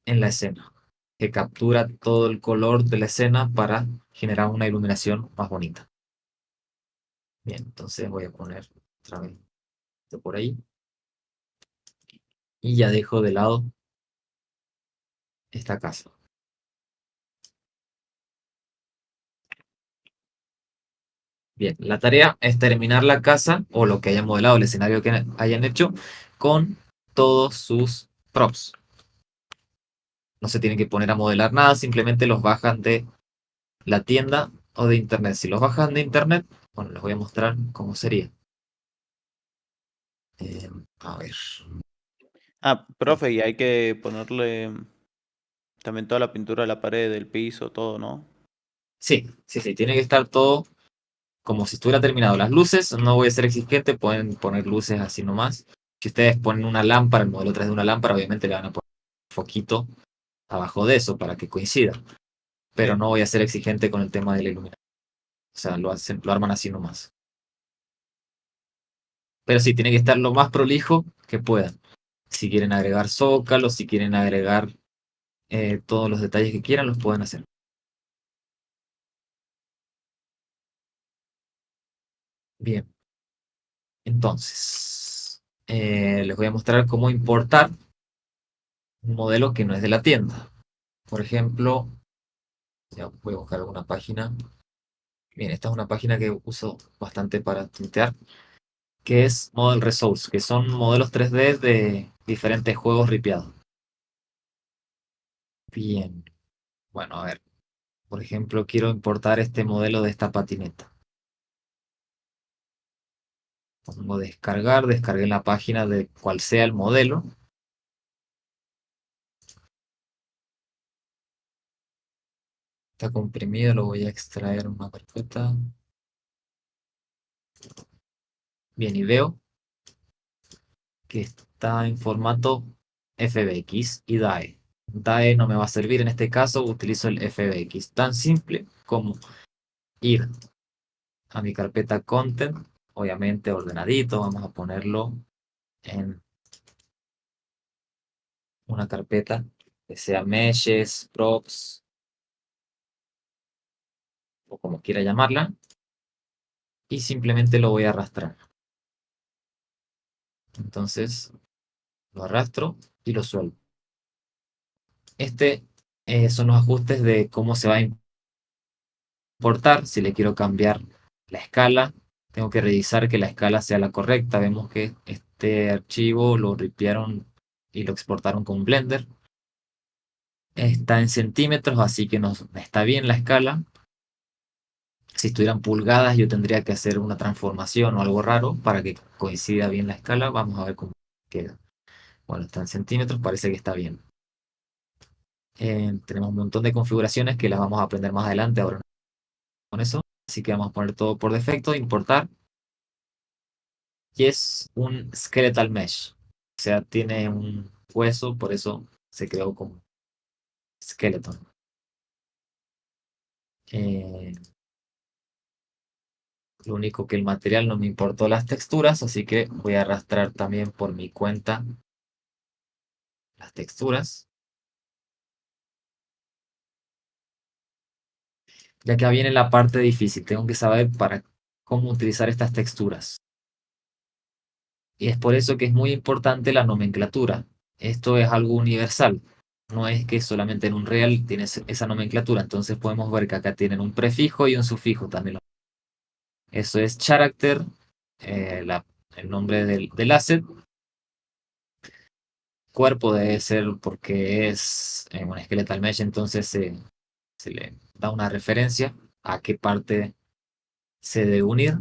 [SPEAKER 1] en la escena, que captura todo el color de la escena para generar una iluminación más bonita. Bien, entonces voy a poner otra vez esto por ahí. Y ya dejo de lado esta casa. Bien, la tarea es terminar la casa o lo que hayan modelado, el escenario que hayan hecho, con todos sus props. No se tienen que poner a modelar nada, simplemente los bajan de la tienda o de internet. Si los bajan de internet, bueno, les voy a mostrar cómo sería. A ver.
[SPEAKER 5] Ah, profe, y hay que ponerle también toda la pintura a la pared, del piso, todo, ¿no?
[SPEAKER 1] Sí, sí, sí, tiene que estar todo como si estuviera terminado. Las luces, no voy a ser exigente, pueden poner luces así nomás. Si ustedes ponen una lámpara, el modelo 3 de una lámpara, obviamente le van a poner un foquito abajo de eso para que coincida. Pero no voy a ser exigente con el tema de la iluminación. O sea, lo arman así nomás. Pero sí, tiene que estar lo más prolijo que puedan. Si quieren agregar zócalos, si quieren agregar todos los detalles que quieran, los pueden hacer. Bien, entonces, les voy a mostrar cómo importar un modelo que no es de la tienda. Por ejemplo, ya voy a buscar alguna página. Bien, esta es una página que uso bastante para tintear, que es Model Resource, que son modelos 3D de diferentes juegos ripiados. Bien, bueno, a ver, por ejemplo, quiero importar este modelo de esta patineta. Pongo descargar, descargué la página de cual sea el modelo. Está comprimido, lo voy a extraer en una carpeta. Bien, y veo que está en formato FBX y DAE. DAE no me va a servir en este caso, utilizo el FBX. Tan simple como ir a mi carpeta content, obviamente ordenadito, vamos a ponerlo en una carpeta que sea meshes, props, o como quiera llamarla, y simplemente lo voy a arrastrar. Entonces lo arrastro y lo suelto. Este son los ajustes de cómo se va a importar. Si le quiero cambiar la escala, tengo que revisar que la escala sea la correcta. Vemos que este archivo lo ripiaron y lo exportaron con Blender. Está en centímetros, así que no está bien la escala. Si estuvieran pulgadas, yo tendría que hacer una transformación o algo raro para que coincida bien la escala. Vamos a ver cómo queda. Bueno, está en centímetros, parece que está bien. Tenemos un montón de configuraciones que las vamos a aprender más adelante. Ahora no con eso. Así que vamos a poner todo por defecto, importar. Y es un skeletal mesh. O sea, tiene un hueso, por eso se creó como skeleton. Lo único que el material no me importó las texturas, así que voy a arrastrar también por mi cuenta las texturas. Ya que viene la parte difícil, tengo que saber para cómo utilizar estas texturas. Y es por eso que es muy importante la nomenclatura. Esto es algo universal. No es que solamente en un real tienes esa nomenclatura. Entonces podemos ver que acá tienen un prefijo y un sufijo también. Eso es character, el nombre del asset. Cuerpo debe ser porque es un skeletal mesh, entonces se le da una referencia a qué parte se debe unir.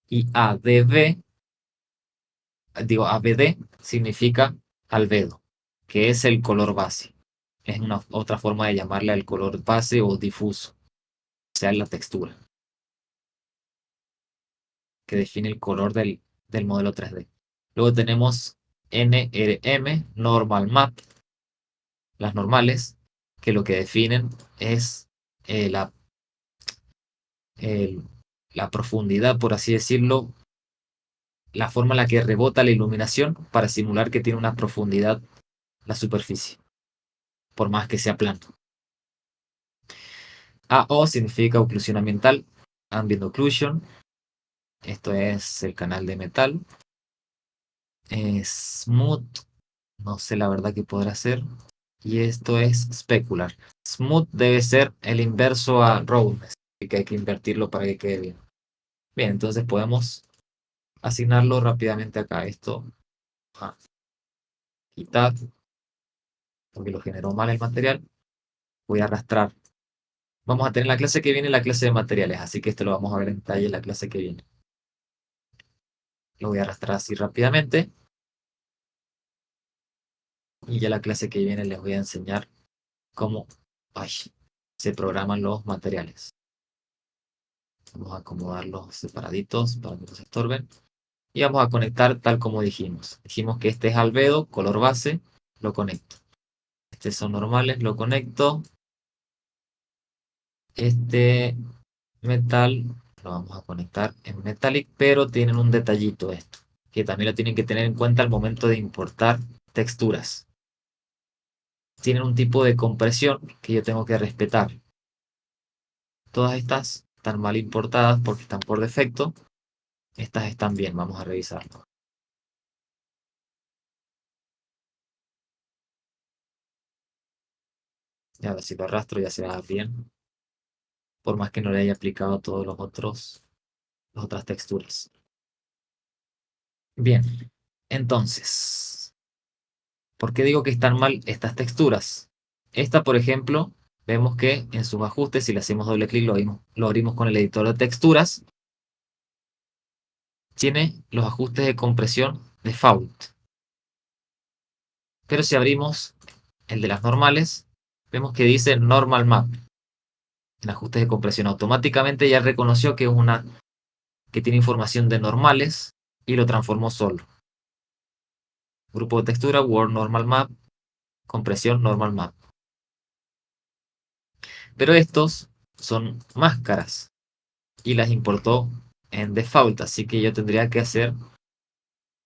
[SPEAKER 1] Y ABD significa albedo, que es el color base. Es una otra forma de llamarle al color base o difuso, o sea, la textura, que define el color del modelo 3D. Luego tenemos NRM, Normal Map, las normales, que lo que definen es la la profundidad, por así decirlo, la forma en la que rebota la iluminación para simular que tiene una profundidad la superficie, por más que sea plano. AO significa oclusión ambiental, Ambient Occlusion. Esto es el canal de metal. Smooth, no sé la verdad que podrá ser. Y esto es Specular. Smooth debe ser el inverso a Roughness, así que hay que invertirlo para que quede bien. Bien, entonces podemos asignarlo rápidamente acá. Esto, quitar, porque lo generó mal el material. Voy a arrastrar. Vamos a tener la clase que viene la clase de materiales, así que esto lo vamos a ver en detalle en la clase que viene. Lo voy a arrastrar así rápidamente. Y ya la clase que viene les voy a enseñar cómo se programan los materiales. Vamos a acomodarlos separaditos para que no se estorben. Y vamos a conectar tal como dijimos. Dijimos que este es albedo, color base, lo conecto. Estos son normales, lo conecto. Este metal lo vamos a conectar en metallic, pero tienen un detallito esto, que también lo tienen que tener en cuenta al momento de importar texturas. Tienen un tipo de compresión que yo tengo que respetar. Todas estas están mal importadas porque están por defecto. Estas están bien, vamos a revisarlo. Y ahora si lo arrastro ya se va bien. Por más que no le haya aplicado todos las otras texturas. Bien, entonces, ¿por qué digo que están mal estas texturas? Esta, por ejemplo, vemos que en sus ajustes, si le hacemos doble clic, lo abrimos con el editor de texturas. tiene los ajustes de compresión default. Pero si abrimos el de las normales, vemos que dice normal map. En ajustes de compresión automáticamente ya reconoció que es una que tiene información de normales y lo transformó solo. Grupo de textura, World Normal Map, compresión Normal Map. Pero estos son máscaras y las importó en default, así que yo tendría que hacer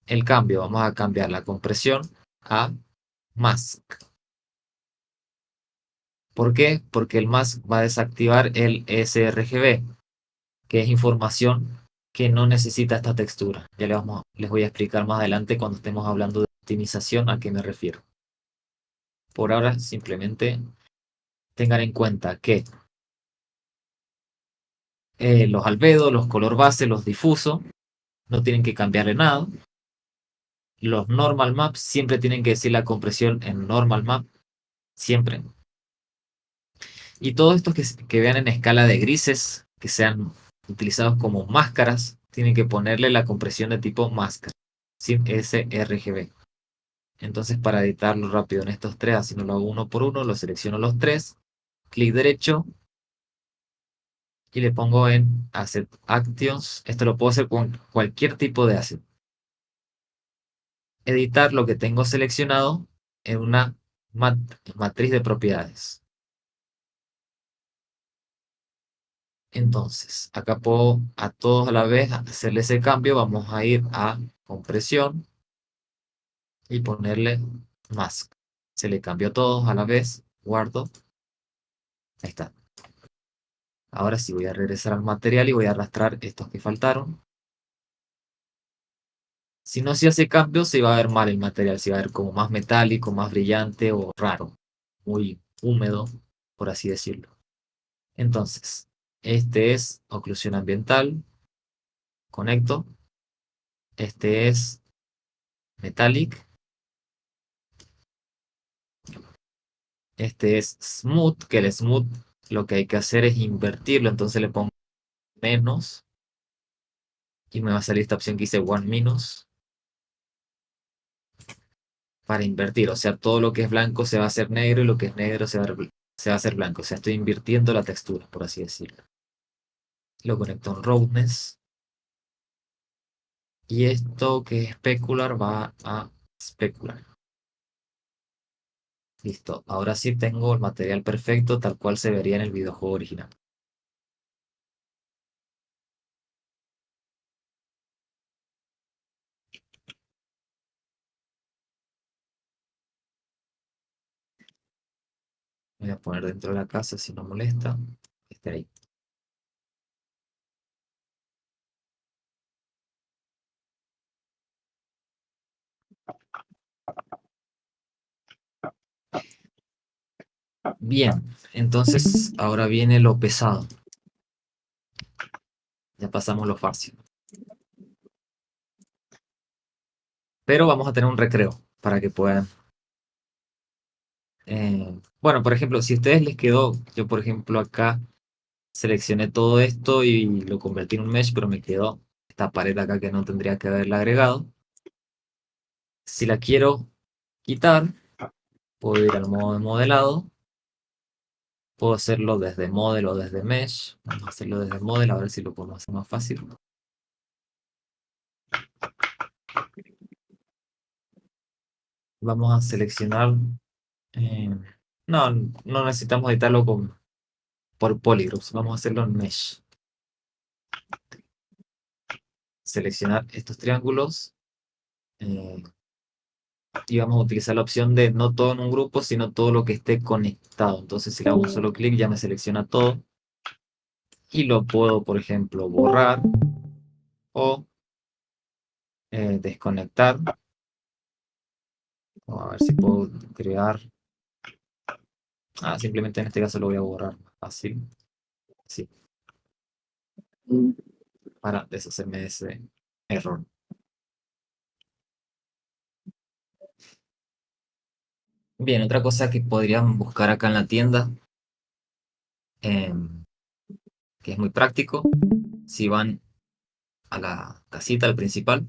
[SPEAKER 1] el cambio. Vamos a cambiar la compresión a mask. ¿Por qué? Porque el mask va a desactivar el sRGB, que es información que no necesita esta textura. Ya les voy a explicar más adelante cuando estemos hablando de optimización a qué me refiero. Por ahora simplemente tengan en cuenta que los albedos, los color base, los difusos, no tienen que cambiarle nada. Los normal maps siempre tienen que decir la compresión en normal map, siempre. Y todos estos que vean en escala de grises, que sean utilizados como máscaras, tienen que ponerle la compresión de tipo máscara, sin sRGB. Entonces, para editarlo rápido en estos tres, así no lo hago uno por uno, lo selecciono los tres, clic derecho y le pongo en Asset Actions. Esto lo puedo hacer con cualquier tipo de asset. Editar lo que tengo seleccionado en una matriz de propiedades. Entonces, acá puedo a todos a la vez hacerle ese cambio. Vamos a ir a compresión y ponerle mask. Se le cambió a todos a la vez. Guardo. Ahí está. Ahora sí voy a regresar al material y voy a arrastrar estos que faltaron. Si no se hace cambio, se va a ver mal el material. Se va a ver como más metálico, más brillante o raro. Muy húmedo, por así decirlo. Entonces, este es oclusión ambiental. Conecto. Este es metallic. Este es smooth, que el smooth lo que hay que hacer es invertirlo. Entonces le pongo menos. Y me va a salir esta opción que dice one minus. Para invertir. O sea, todo lo que es blanco se va a hacer negro y lo que es negro se va a hacer blanco. O sea, estoy invirtiendo la textura, por así decirlo. Lo conecto en roughness. Y esto que es specular va a specular. Listo. Ahora sí tengo el material perfecto tal cual se vería en el videojuego original. Voy a poner dentro de la casa si no molesta. Esté ahí. Bien, entonces ahora viene lo pesado. Ya pasamos lo fácil. Pero vamos a tener un recreo para que puedan. Bueno, por ejemplo, si a ustedes les quedó, yo por ejemplo acá seleccioné todo esto y lo convertí en un mesh, pero me quedó esta pared acá que no tendría que haberla agregado. Si la quiero quitar, puedo ir al modo de modelado. Puedo hacerlo desde model o desde mesh. Vamos a hacerlo desde model, a ver si lo podemos hacer más fácil. Vamos a seleccionar. No, no necesitamos editarlo por polygroups. Vamos a hacerlo en mesh. Seleccionar estos triángulos. Y vamos a utilizar la opción de no todo en un grupo, sino todo lo que esté conectado. Entonces, si le hago un solo clic, ya me selecciona todo. Y lo puedo, por ejemplo, borrar o desconectar. Vamos a ver si puedo crear. Simplemente en este caso lo voy a borrar más fácil. Sí. Para deshacerme de ese error. Bien, otra cosa que podrían buscar acá en la tienda, que es muy práctico, si van a la casita, al principal,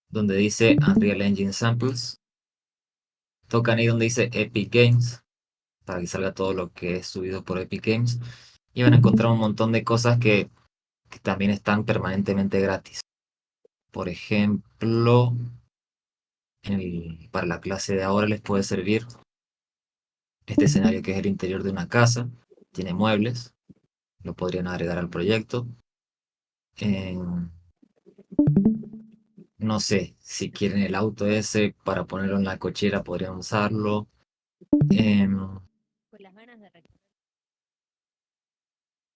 [SPEAKER 1] donde dice Unreal Engine Samples. Tocan ahí donde dice Epic Games, para que salga todo lo que es subido por Epic Games. Y van a encontrar un montón de cosas que también están permanentemente gratis. Por ejemplo, para la clase de ahora les puede servir este escenario que es el interior de una casa. Tiene muebles, lo podrían agregar al proyecto. No sé, si quieren el auto ese para ponerlo en la cochera podrían usarlo.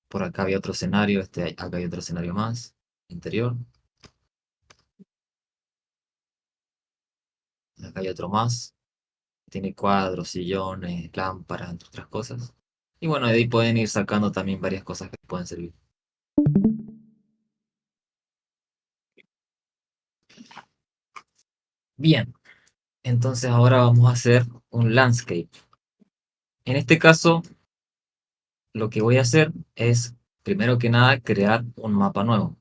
[SPEAKER 1] Por acá había otro escenario, acá hay otro escenario más, interior. Acá hay otro más. Tiene cuadros, sillones, lámparas, entre otras cosas. Y bueno, de ahí pueden ir sacando también varias cosas que pueden servir. Bien, entonces ahora vamos a hacer un landscape. En este caso, lo que voy a hacer es, primero que nada, crear un mapa nuevo.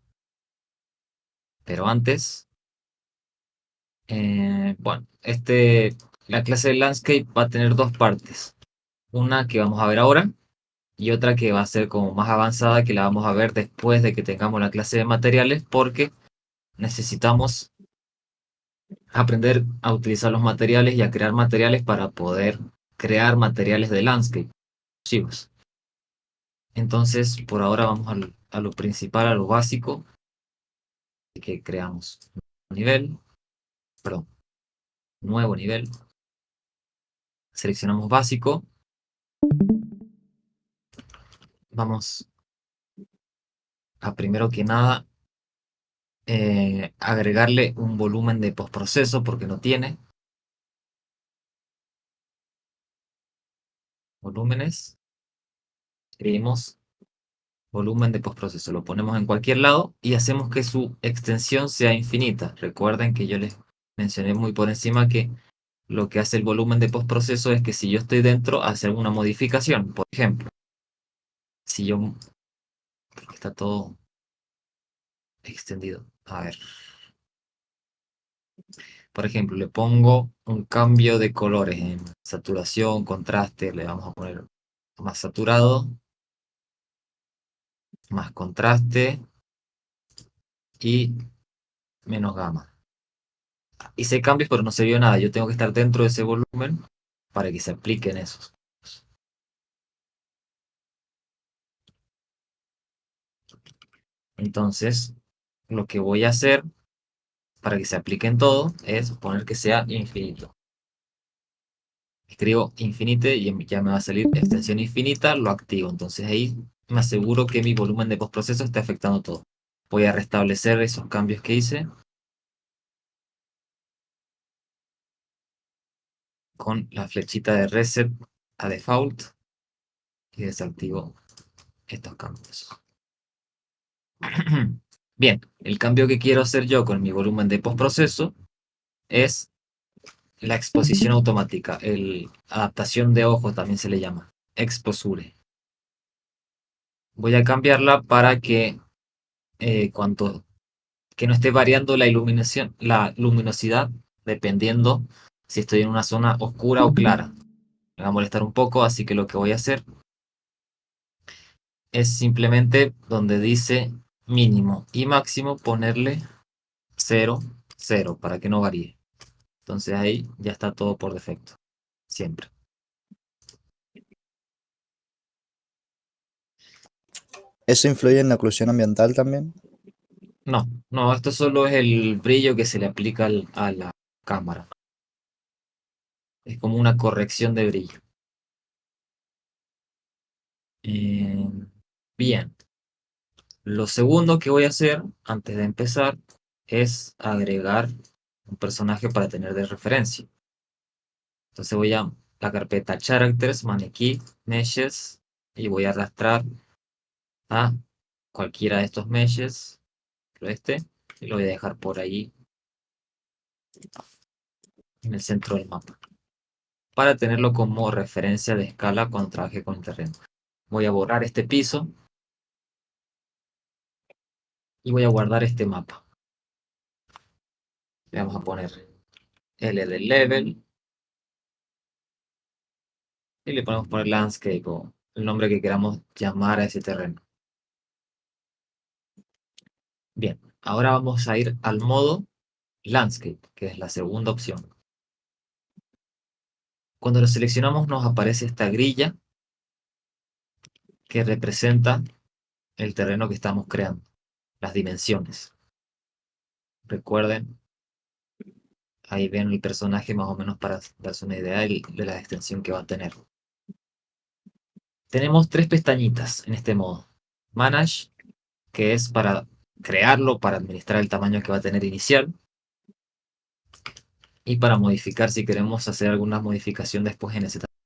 [SPEAKER 1] Pero antes, bueno, la clase de landscape va a tener dos partes. Una que vamos a ver ahora y otra que va a ser como más avanzada, que la vamos a ver después de que tengamos la clase de materiales, porque necesitamos aprender a utilizar los materiales y a crear materiales para poder crear materiales de landscape. Chicos. Entonces, por ahora vamos a lo principal, a lo básico, que creamos un nivel, perdón, nuevo nivel. Seleccionamos básico. Vamos a primero que nada agregarle un volumen de postproceso porque no tiene. Volúmenes. Escribimos volumen de postproceso. Lo ponemos en cualquier lado y hacemos que su extensión sea infinita. Recuerden que yo les mencioné muy por encima que lo que hace el volumen de postproceso es que si yo estoy dentro, hace alguna modificación. Por ejemplo, si yo... Está todo extendido. A ver. Por ejemplo, le pongo un cambio de colores en saturación, contraste. Le vamos a poner más saturado, más contraste y menos gama. Hice cambios, pero no se vio nada. Yo tengo que estar dentro de ese volumen para que se apliquen esos. Entonces, lo que voy a hacer para que se apliquen todo es poner que sea infinito. Escribo infinite y ya me va a salir extensión infinita, lo activo. Entonces ahí me aseguro que mi volumen de postproceso esté afectando todo. Voy a restablecer esos cambios que hice con la flechita de reset a default y desactivo estos cambios. Bien, el cambio que quiero hacer yo con mi volumen de postproceso es la exposición automática, adaptación de ojos también se le llama, exposure. Voy a cambiarla para que que no esté variando la iluminación, la luminosidad, dependiendo si estoy en una zona oscura o clara. Me va a molestar un poco, así que lo que voy a hacer es simplemente donde dice mínimo y máximo ponerle 0, 0 para que no varíe. Entonces ahí ya está todo por defecto, siempre.
[SPEAKER 6] ¿Eso influye en la oclusión ambiental también?
[SPEAKER 1] No, no, esto solo es el brillo que se le aplica a la cámara. Es como una corrección de brillo. Bien. Lo segundo que voy a hacer antes de empezar es agregar un personaje para tener de referencia. Entonces voy a la carpeta Characters, Mannequin, Meshes y voy a arrastrar a cualquiera de estos meshes, y lo voy a dejar por ahí en el centro del mapa para tenerlo como referencia de escala cuando trabaje con el terreno. Voy a borrar este piso y voy a guardar este mapa. Le vamos a poner L de level y le podemos poner landscape o el nombre que queramos llamar a ese terreno. Bien, ahora vamos a ir al modo landscape, que es la segunda opción. Cuando lo seleccionamos nos aparece esta grilla que representa el terreno que estamos creando, las dimensiones. Recuerden, ahí ven el personaje más o menos para darse una idea de la extensión que va a tener. Tenemos 3 pestañitas en este modo. Manage, que es para crearlo, para administrar el tamaño que va a tener inicial. Y para modificar si queremos hacer alguna modificación después en ese tamaño.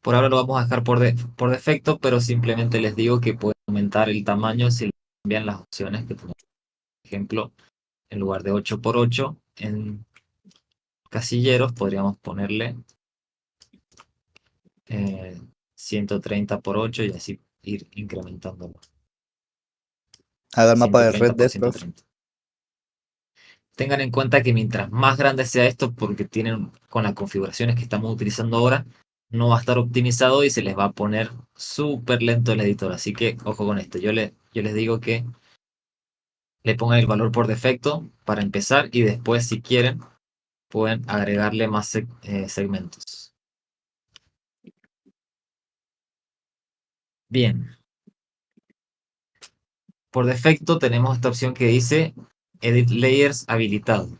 [SPEAKER 1] Por ahora lo vamos a dejar por defecto, pero simplemente les digo que pueden aumentar el tamaño si le cambian las opciones que tenemos. Por ejemplo, en lugar de 8x8 en casilleros podríamos ponerle 130x8 y así ir incrementándolo.
[SPEAKER 6] Haga el mapa de
[SPEAKER 1] 130
[SPEAKER 6] Red
[SPEAKER 1] por
[SPEAKER 6] Dead, profe.
[SPEAKER 1] 130. Tengan en cuenta que mientras más grande sea esto, porque tienen con las configuraciones que estamos utilizando ahora, no va a estar optimizado y se les va a poner súper lento el editor. Así que ojo con esto. Yo les digo que le pongan el valor por defecto para empezar y después si quieren pueden agregarle más segmentos. Bien. Por defecto tenemos esta opción que dice Edit Layers habilitado.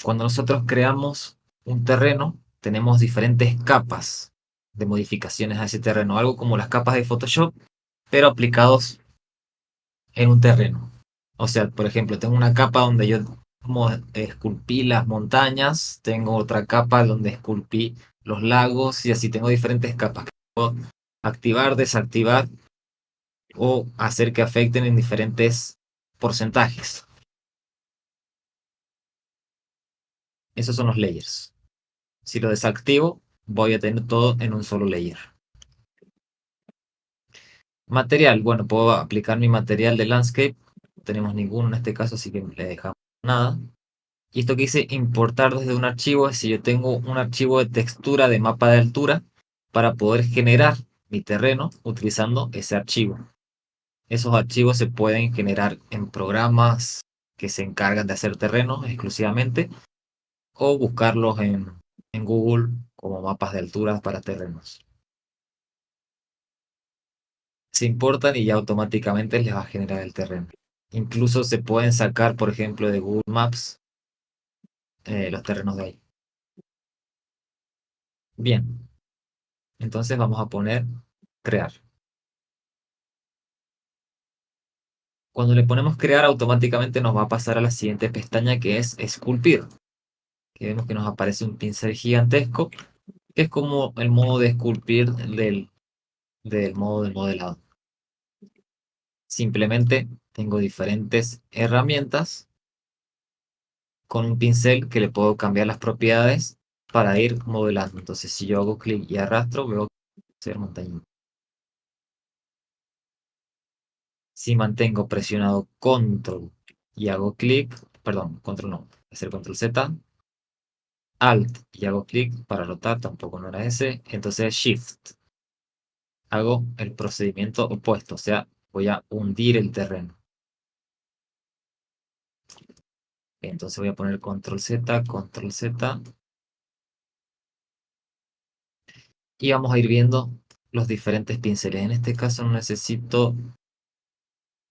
[SPEAKER 1] Cuando nosotros creamos un terreno, tenemos diferentes capas de modificaciones a ese terreno, algo como las capas de Photoshop, pero aplicados en un terreno. O sea, por ejemplo, tengo una capa donde yo esculpí las montañas, tengo otra capa donde esculpí los lagos y así tengo diferentes capas que puedo activar, desactivar o hacer que afecten en diferentes porcentajes. Esos son los layers. Si lo desactivo, voy a tener todo en un solo layer. Material, bueno, puedo aplicar mi material de landscape. No tenemos ninguno en este caso, así que le dejamos nada. Y esto que dice importar desde un archivo es si yo tengo un archivo de textura de mapa de altura para poder generar mi terreno utilizando ese archivo. Esos archivos se pueden generar en programas que se encargan de hacer terrenos exclusivamente o buscarlos en Google como mapas de altura para terrenos. Se importan y ya automáticamente les va a generar el terreno. Incluso se pueden sacar, por ejemplo, de Google Maps los terrenos de ahí. Bien, entonces vamos a poner crear. Cuando le ponemos crear, automáticamente nos va a pasar a la siguiente pestaña que es esculpir. Que vemos que nos aparece un pincel gigantesco, que es como el modo de esculpir del modo de modelado. Simplemente tengo diferentes herramientas con un pincel que le puedo cambiar las propiedades para ir modelando. Entonces, si yo hago clic y arrastro, veo que va a ser montañita. Si mantengo presionado control y hago clic, perdón, control no, hacer control Z, alt y hago clic para rotar, tampoco no era ese, entonces shift. Hago el procedimiento opuesto, o sea, voy a hundir el terreno. Entonces voy a poner control Z, control Z. Y vamos a ir viendo los diferentes pinceles. En este caso no necesito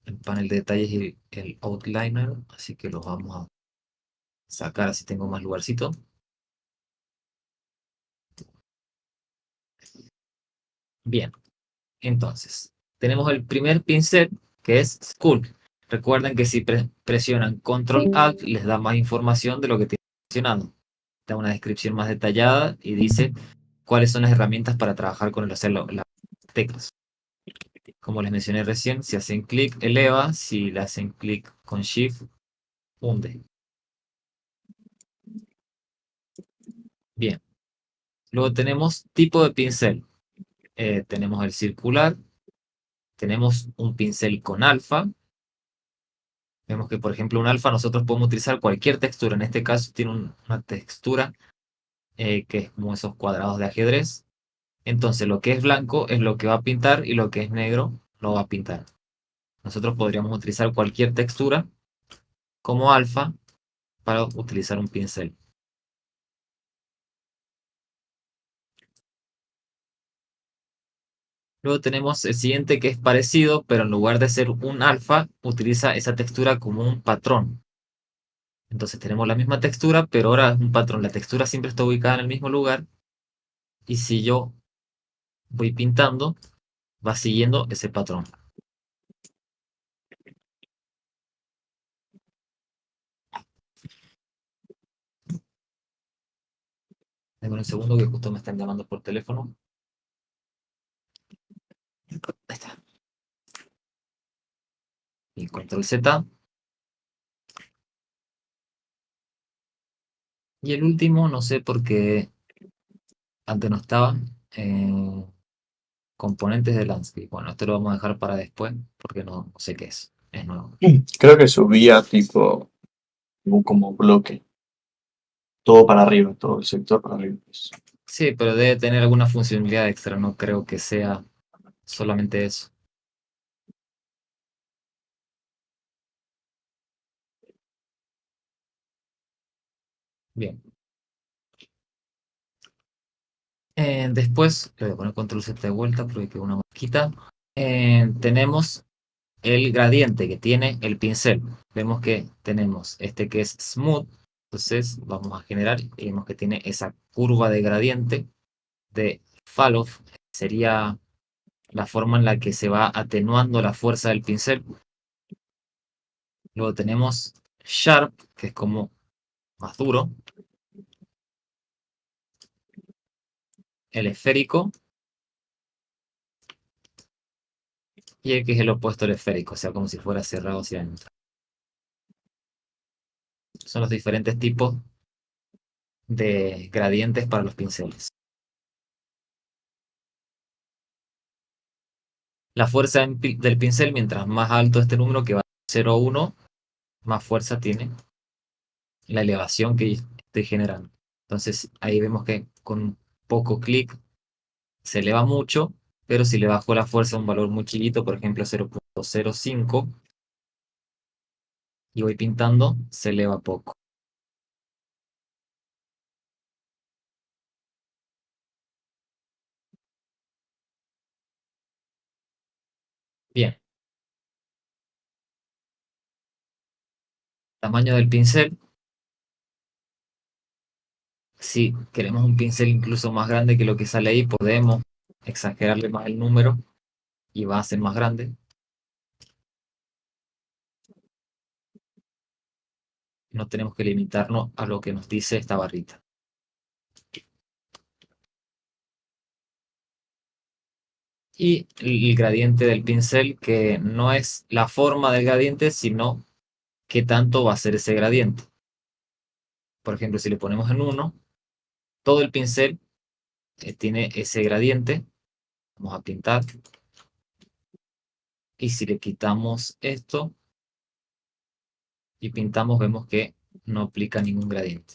[SPEAKER 1] el panel de detalles y el outliner, así que los vamos a sacar así tengo más lugarcito. Bien, entonces tenemos el primer pincel que es Sculpt. Recuerden que si presionan Control Alt les da más información de lo que tiene presionado. Da una descripción más detallada y dice cuáles son las herramientas para trabajar con el hacer las teclas. Como les mencioné recién, si hacen clic eleva, si le hacen clic con Shift hunde. Bien. Luego tenemos tipo de pincel. Tenemos el circular, tenemos un pincel con alfa Vemos que, por ejemplo, un alfa nosotros podemos utilizar cualquier textura. En este caso tiene una textura que es como esos cuadrados de ajedrez. Entonces lo que es blanco es lo que va a pintar y lo que es negro lo va a pintar. Nosotros podríamos utilizar cualquier textura como alfa para utilizar un pincel. Luego tenemos el siguiente que es parecido, pero en lugar de ser un alfa, utiliza esa textura como un patrón. Entonces tenemos la misma textura, pero ahora es un patrón. La textura siempre está ubicada en el mismo lugar. Y si yo voy pintando, va siguiendo ese patrón. Denme un segundo que justo me están llamando por teléfono. Ahí está. Y control Z. Y el último, no sé por qué antes no estaba. Componentes de landscape. Bueno, esto lo vamos a dejar para después porque no sé qué es. Es nuevo.
[SPEAKER 2] Creo que subía tipo como bloque. Todo para arriba, todo el sector para arriba.
[SPEAKER 1] Sí, pero debe tener alguna funcionalidad extra. No creo que sea solamente eso. Bien. Después, le voy a poner control Z de vuelta porque quedó una marquita. Tenemos el gradiente que tiene el pincel. Vemos que tenemos este que es smooth. Entonces vamos a generar y vemos que tiene esa curva de gradiente de Fallow. Sería la forma en la que se va atenuando la fuerza del pincel. Luego tenemos Sharp, que es como más duro. El esférico. Y el que es el opuesto al esférico, o sea, como si fuera cerrado hacia adentro. Son los diferentes tipos de gradientes para los pinceles. La fuerza del pincel, mientras más alto este número, que va de 0 a 1, más fuerza tiene la elevación que estoy generando. Entonces ahí vemos que con poco clic se eleva mucho, pero si le bajo la fuerza a un valor muy chiquito, por ejemplo 0.05, y voy pintando, se eleva poco. Bien. Tamaño del pincel. Si queremos un pincel incluso más grande que lo que sale ahí, podemos exagerarle más el número y va a ser más grande. No tenemos que limitarnos a lo que nos dice esta barrita. Y el gradiente del pincel, que no es la forma del gradiente, sino qué tanto va a ser ese gradiente. Por ejemplo, si le ponemos en 1, todo el pincel tiene ese gradiente. Vamos a pintar. Y si le quitamos esto y pintamos, vemos que no aplica ningún gradiente.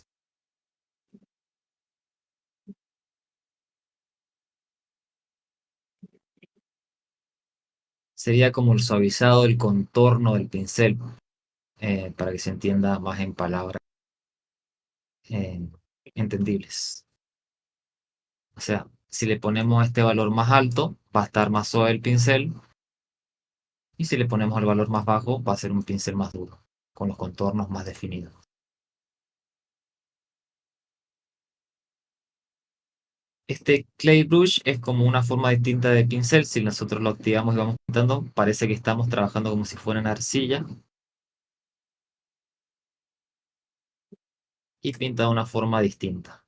[SPEAKER 1] Sería como el suavizado, el contorno del pincel, para que se entienda más en palabras entendibles. O sea, si le ponemos este valor más alto, va a estar más suave el pincel. Y si le ponemos el valor más bajo, va a ser un pincel más duro, con los contornos más definidos. Este clay brush es como una forma distinta de pincel. Si nosotros lo activamos y vamos pintando, parece que estamos trabajando como si fuera en arcilla. Y pinta de una forma distinta.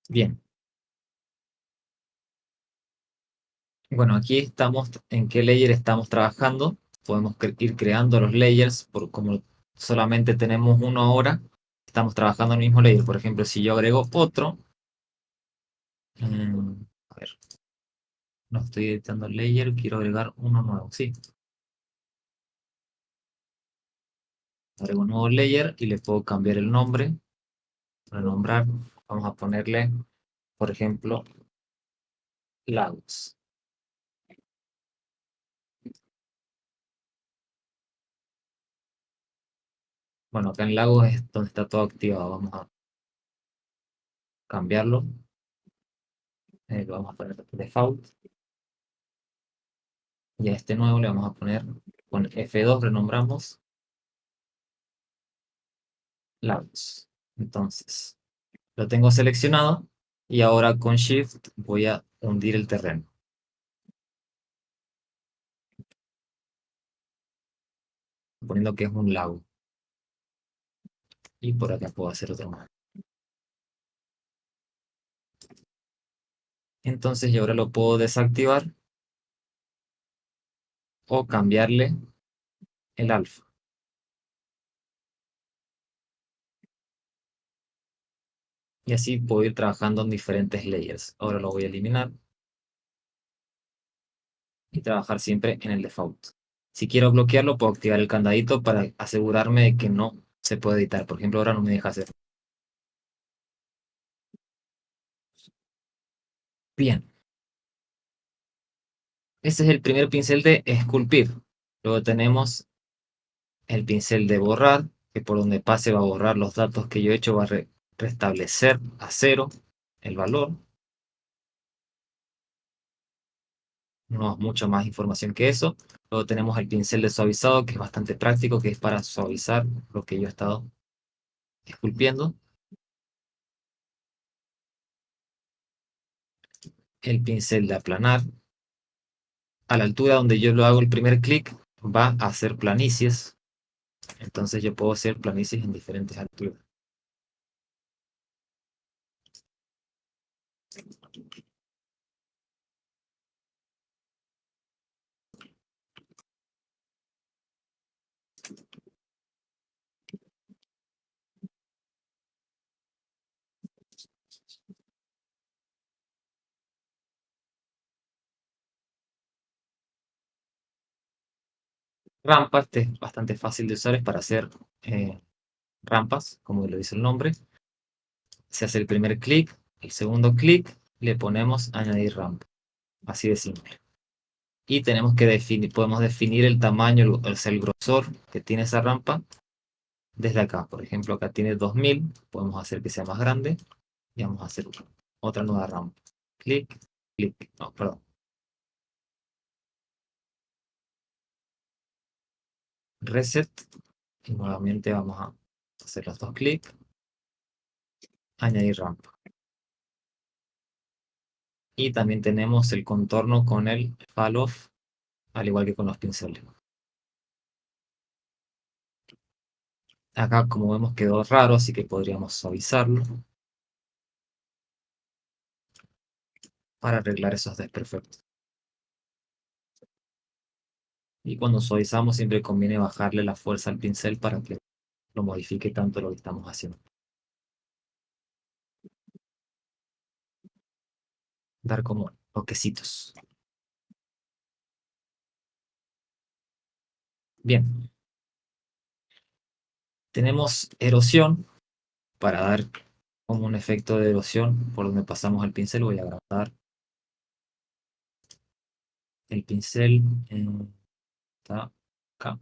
[SPEAKER 1] Bien. Bueno, aquí estamos en qué layer estamos trabajando. Podemos ir creando los layers, como solamente tenemos uno ahora, estamos trabajando en el mismo layer. Por ejemplo, si yo agrego otro, No estoy editando el layer, quiero agregar uno nuevo, sí. Agrego un nuevo layer y le puedo cambiar el nombre. Renombrar, vamos a ponerle, por ejemplo, lagos. Bueno, acá en lagos es donde está todo activado. Vamos a cambiarlo. Lo vamos a poner default. Y a este nuevo le vamos a poner, con F2 renombramos lagos. Entonces, lo tengo seleccionado y ahora con Shift voy a hundir el terreno. Poniendo que es un lago. Y por acá puedo hacer otro más. Entonces yo ahora lo puedo desactivar o cambiarle el alfa. Y así puedo ir trabajando en diferentes layers. Ahora lo voy a eliminar. Y trabajar siempre en el default. Si quiero bloquearlo, puedo activar el candadito para asegurarme de que no se puede editar. Por ejemplo, ahora no me deja hacer. Bien. Ese es el primer pincel de esculpir. Luego tenemos el pincel de borrar, que por donde pase va a borrar los datos que yo he hecho, va a restablecer a 0 el valor. No mucho más información que eso. Luego tenemos el pincel de suavizado, que es bastante práctico, que es para suavizar lo que yo he estado esculpiendo. El pincel de aplanar. A la altura donde yo lo hago el primer clic, va a hacer planicies. Entonces yo puedo hacer planicies en diferentes alturas. Rampa, este es bastante fácil de usar, es para hacer rampas, como lo dice el nombre. Se hace el primer clic, el segundo clic, le ponemos añadir rampa. Así de simple. Y tenemos que definir, podemos definir el tamaño, o sea, el grosor que tiene esa rampa desde acá. Por ejemplo, acá tiene 2000, podemos hacer que sea más grande y vamos a hacer otra nueva rampa. Clic, clic, no, perdón. Reset y nuevamente vamos a hacer los dos clics, añadir rampa. Y también tenemos el contorno con el fall off, al igual que con los pinceles. Acá, como vemos, quedó raro, así que podríamos suavizarlo para arreglar esos desperfectos. Y cuando suavizamos siempre conviene bajarle la fuerza al pincel para que lo modifique tanto lo que estamos haciendo. Dar como toquecitos. Bien. Tenemos erosión para dar como un efecto de erosión por donde pasamos el pincel. Voy a agrandar el pincel. Está acá.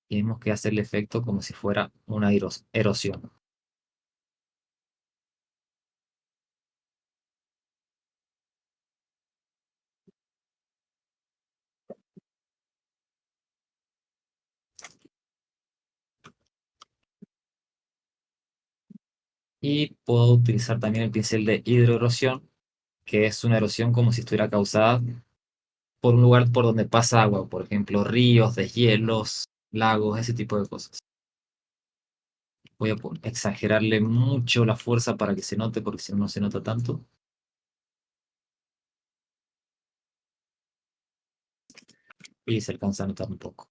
[SPEAKER 1] Y vemos que hace el efecto como si fuera una erosión. Y puedo utilizar también el pincel de hidroerosión, que es una erosión como si estuviera causada por un lugar por donde pasa agua, por ejemplo, ríos, deshielos, lagos, ese tipo de cosas. Voy a exagerarle mucho la fuerza para que se note, porque si no, no se nota tanto. Y se alcanza a notar un poco.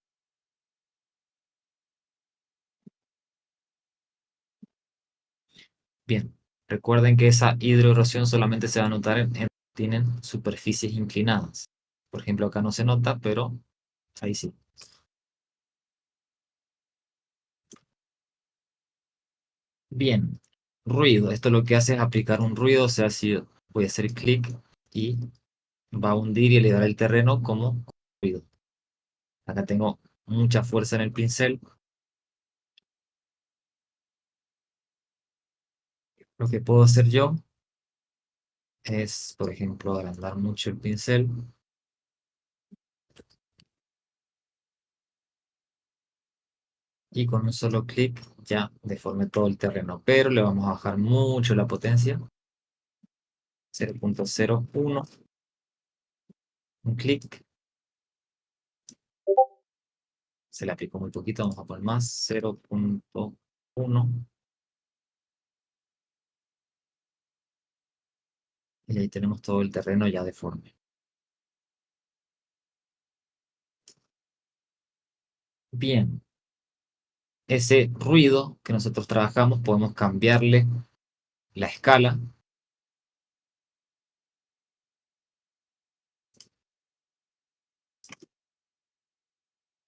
[SPEAKER 1] Bien, recuerden que esa hidroerosión solamente se va a notar en tienen superficies inclinadas. Por ejemplo, acá no se nota, pero ahí sí. Bien, ruido. Esto lo que hace es aplicar un ruido, o sea, si voy a hacer clic y va a hundir y elevar el terreno como ruido. Acá tengo mucha fuerza en el pincel. Lo que puedo hacer yo es, por ejemplo, agrandar mucho el pincel. Y con un solo clic ya deformé todo el terreno. Pero le vamos a bajar mucho la potencia. 0.01. Un clic. Se le aplicó muy poquito, vamos a poner más. 0.1. Y ahí tenemos todo el terreno ya deforme. Bien. Ese ruido que nosotros trabajamos podemos cambiarle la escala.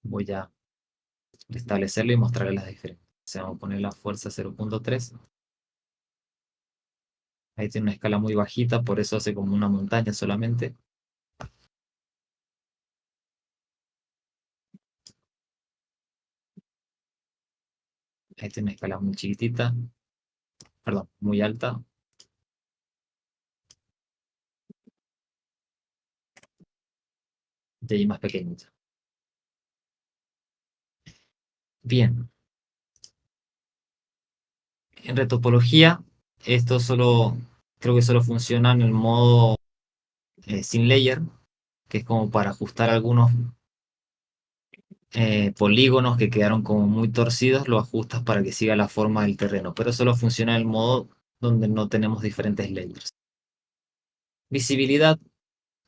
[SPEAKER 1] Voy a restablecerlo y mostrarle las diferencias. Vamos a poner la fuerza 0.3. Ahí tiene una escala muy bajita, por eso hace como una montaña solamente. Ahí tiene una escala muy chiquitita. Perdón, muy alta. Y ahí más pequeñita. Bien. En retopología, esto creo que solo funciona en el modo sin layer, que es como para ajustar algunos polígonos que quedaron como muy torcidos, lo ajustas para que siga la forma del terreno, pero solo funciona en el modo donde no tenemos diferentes layers. Visibilidad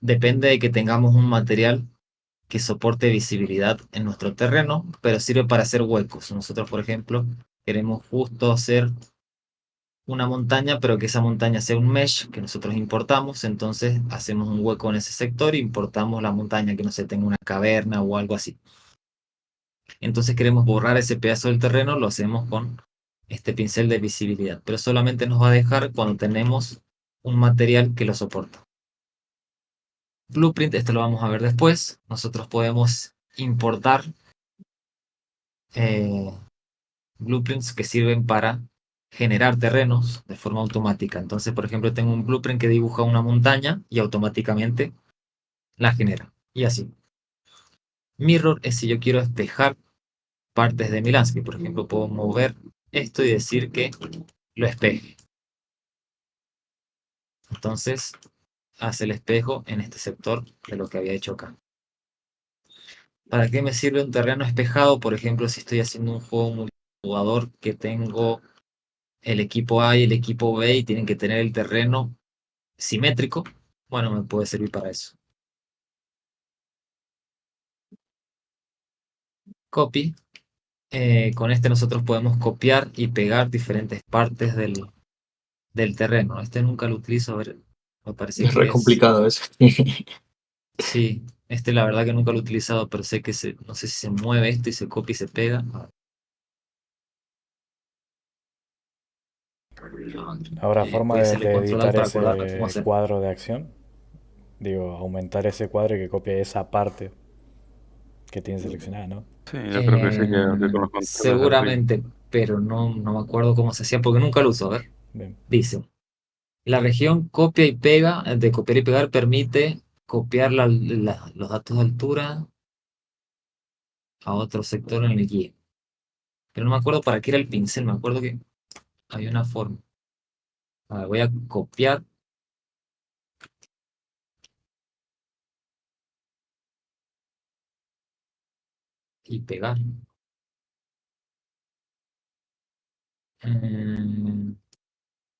[SPEAKER 1] depende de que tengamos un material que soporte visibilidad en nuestro terreno, pero sirve para hacer huecos. Nosotros, por ejemplo, queremos justo hacer una montaña, pero que esa montaña sea un mesh que nosotros importamos, entonces hacemos un hueco en ese sector e importamos la montaña que no se tenga una caverna o algo así. Entonces queremos borrar ese pedazo del terreno, lo hacemos con este pincel de visibilidad, pero solamente nos va a dejar cuando tenemos un material que lo soporta. Blueprint, esto lo vamos a ver después. Nosotros podemos importar blueprints que sirven para generar terrenos de forma automática. Entonces, por ejemplo, tengo un blueprint que dibuja una montaña y automáticamente la genera. Y así. Mirror es si yo quiero espejar partes de mi landscape. Por ejemplo, puedo mover esto y decir que lo espeje. Entonces, hace el espejo en este sector de lo que había hecho acá. ¿Para qué me sirve un terreno espejado? Por ejemplo, si estoy haciendo un juego multijugador que tengo el equipo A y el equipo B y tienen que tener el terreno simétrico, bueno, me puede servir para eso. Copy. Con este nosotros podemos copiar y pegar diferentes partes del terreno. Este nunca lo utilizo, a ver, me parece
[SPEAKER 2] Es re
[SPEAKER 1] que es...
[SPEAKER 2] complicado eso.
[SPEAKER 1] Sí, este la verdad que nunca lo he utilizado, pero sé que no sé si se mueve esto y se copia y se pega.
[SPEAKER 7] ¿Habrá forma
[SPEAKER 1] Puede
[SPEAKER 7] de,
[SPEAKER 1] serle
[SPEAKER 7] de
[SPEAKER 1] control alt
[SPEAKER 7] editar
[SPEAKER 1] para acordarme cómo
[SPEAKER 7] ese
[SPEAKER 1] hacer.
[SPEAKER 7] cuadro de acción? Digo, aumentar ese cuadro y que copie esa parte que tiene seleccionada, ¿no?
[SPEAKER 8] Sí, yo creo que sí, que con los controles de arriba.
[SPEAKER 1] Seguramente, pero no me acuerdo cómo se hacía porque nunca lo uso. A ver,
[SPEAKER 7] Bien.
[SPEAKER 1] dice, la región copia y pega, de copiar y pegar, permite copiar los datos de altura a otro sector en el guía. Pero no me acuerdo para qué era el pincel, me acuerdo que había una forma. A ver, voy a copiar y pegar.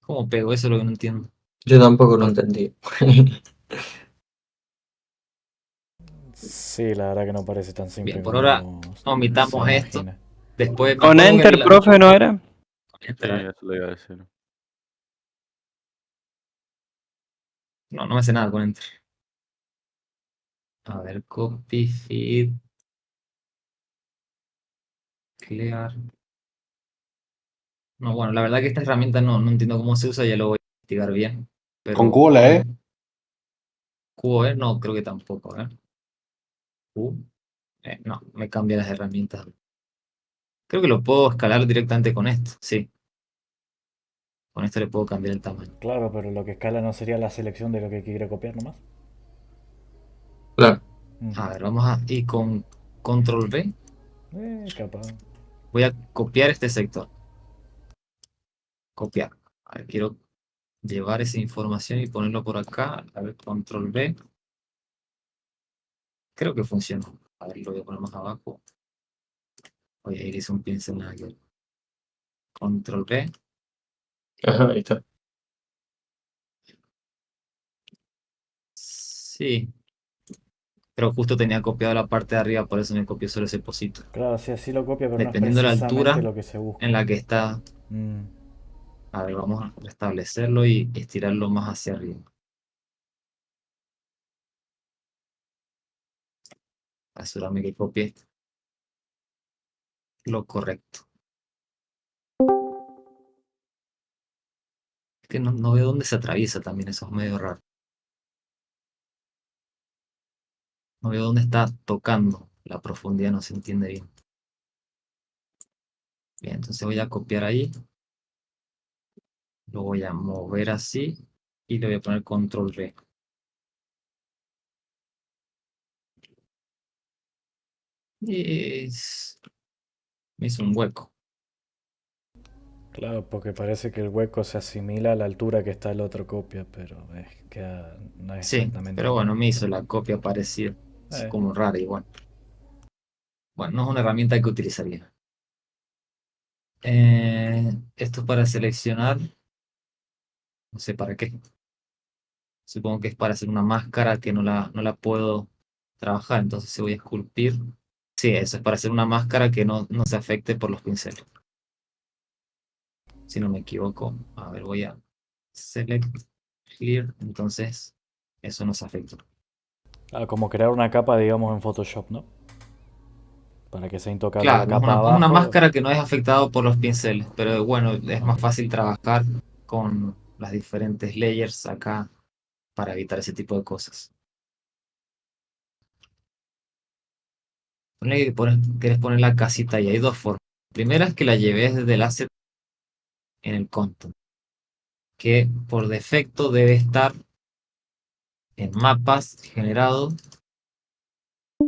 [SPEAKER 1] ¿Cómo pego? Eso es lo que no entiendo.
[SPEAKER 2] Yo tampoco lo entendí.
[SPEAKER 7] Sí, la verdad que no parece tan
[SPEAKER 1] Bien,
[SPEAKER 7] simple
[SPEAKER 1] por ahora
[SPEAKER 7] como se
[SPEAKER 1] omitamos esto.
[SPEAKER 7] imagina.
[SPEAKER 1] Después me
[SPEAKER 5] Con
[SPEAKER 1] acuerdo que
[SPEAKER 5] Enter, profe, ¿no era?
[SPEAKER 8] Sí, eso le iba a decir.
[SPEAKER 1] No, no me hace nada con Enter. A ver, copy, feed. Clear. No, bueno, la verdad que esta herramienta no entiendo cómo se usa, ya lo voy a investigar bien.
[SPEAKER 3] Con
[SPEAKER 1] Pero
[SPEAKER 3] Q la E.
[SPEAKER 1] QoE no, creo que tampoco, ¿eh? Q. No, me cambia las herramientas. Creo que lo puedo escalar directamente con esto, sí. Con esto le puedo cambiar el tamaño.
[SPEAKER 7] Claro, pero lo que escala no sería la selección de lo que quiere copiar nomás.
[SPEAKER 2] Claro.
[SPEAKER 1] A ver, vamos a ir con control V.
[SPEAKER 7] Capaz.
[SPEAKER 1] Voy a copiar este sector. Copiar. A ver, quiero llevar esa información y ponerlo por acá. A ver, control V. Creo que funcionó. A ver, lo voy a poner más abajo. Oye, ahí le hice un pincel nada que ver. Control V.
[SPEAKER 2] Ajá, ahí está.
[SPEAKER 1] Sí. Pero justo tenía copiado la parte de arriba, por eso me copió solo ese pocito.
[SPEAKER 7] Claro, sí, así lo copia, pero no es
[SPEAKER 1] Dependiendo de la
[SPEAKER 7] precisamente
[SPEAKER 1] altura
[SPEAKER 7] lo que se busca.
[SPEAKER 1] en la que está.
[SPEAKER 7] Mm,
[SPEAKER 1] A ver, vamos a restablecerlo y estirarlo más hacia arriba. Asegúrame que copie lo correcto. Es que no veo dónde se atraviesa también, eso es medio raro. No veo dónde está tocando. La profundidad no se entiende bien. Bien, entonces voy a copiar ahí. Lo voy a mover así. Y le voy a poner control V. Y me hizo un hueco.
[SPEAKER 7] claro, porque parece que el hueco se asimila a la altura que está el otro copia, pero es que no es
[SPEAKER 1] Sí,
[SPEAKER 7] exactamente
[SPEAKER 1] pero
[SPEAKER 7] igual.
[SPEAKER 1] bueno, me hizo la copia parecida. Es
[SPEAKER 7] Eh,
[SPEAKER 1] como rara igual. Bueno, no es una herramienta que utilizaría. Esto es para seleccionar. No sé para qué. Supongo que es para hacer una máscara que no la puedo trabajar. Entonces se voy a esculpir. Sí, eso es para hacer una máscara que no se afecte por los pinceles. Si no me equivoco. A ver, voy a select clear. Entonces, eso no se afecta.
[SPEAKER 7] como crear una capa, digamos, en Photoshop, ¿no? Para que sea intocable la
[SPEAKER 1] Claro, es
[SPEAKER 7] capa
[SPEAKER 1] una
[SPEAKER 7] abajo.
[SPEAKER 1] máscara que no es afectado por los pinceles. Pero bueno, es más fácil trabajar con las diferentes layers acá para evitar ese tipo de cosas. Ponle que querés poner la casita y hay dos formas. Primera es que la lleves desde el asset en el content, que por defecto debe estar en mapas generado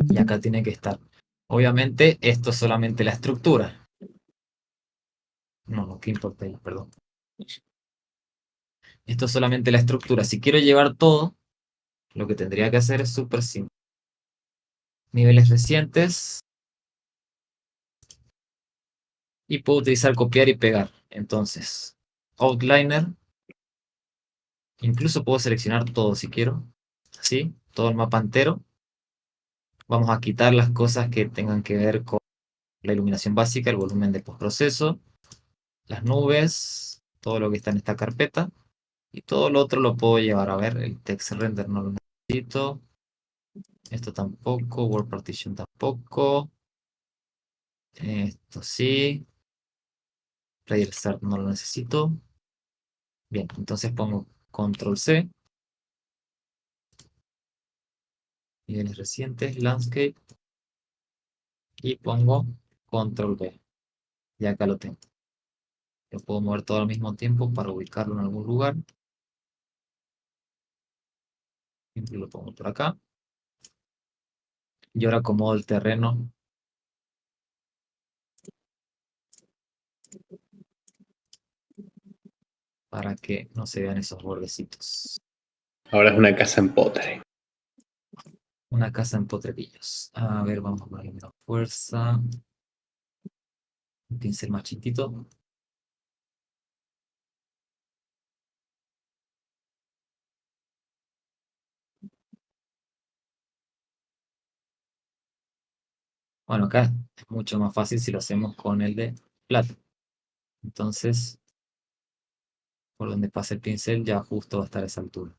[SPEAKER 1] y acá tiene que estar. Obviamente esto es solamente la estructura. No, ¿qué importa ahí? Perdón. Esto es solamente la estructura. Si quiero llevar todo, lo que tendría que hacer es súper simple. Niveles recientes. Y puedo utilizar copiar y pegar. Entonces, outliner. Incluso puedo seleccionar todo si quiero. Así, todo el mapa entero. Vamos a quitar las cosas que tengan que ver con la iluminación básica, el volumen de postproceso, las nubes, todo lo que está en esta carpeta. Y todo lo otro lo puedo llevar. A ver, el text render no lo necesito. Esto tampoco, word partition tampoco. Esto sí. Player start no lo necesito. Bien, entonces pongo control C. Niveles recientes, landscape. Y pongo control V. Y acá lo tengo. Lo puedo mover todo al mismo tiempo para ubicarlo en algún lugar. Siempre lo pongo por acá. Y ahora acomodo el terreno. Para que no se vean esos bordecitos.
[SPEAKER 3] Ahora es una casa en potre.
[SPEAKER 1] Una casa en Potrerillos. A ver, vamos a ponerle menos fuerza. Un pincel más chiquitito. Bueno, acá es mucho más fácil si lo hacemos con el de plata. Entonces, por donde pase el pincel ya justo va a estar a esa altura.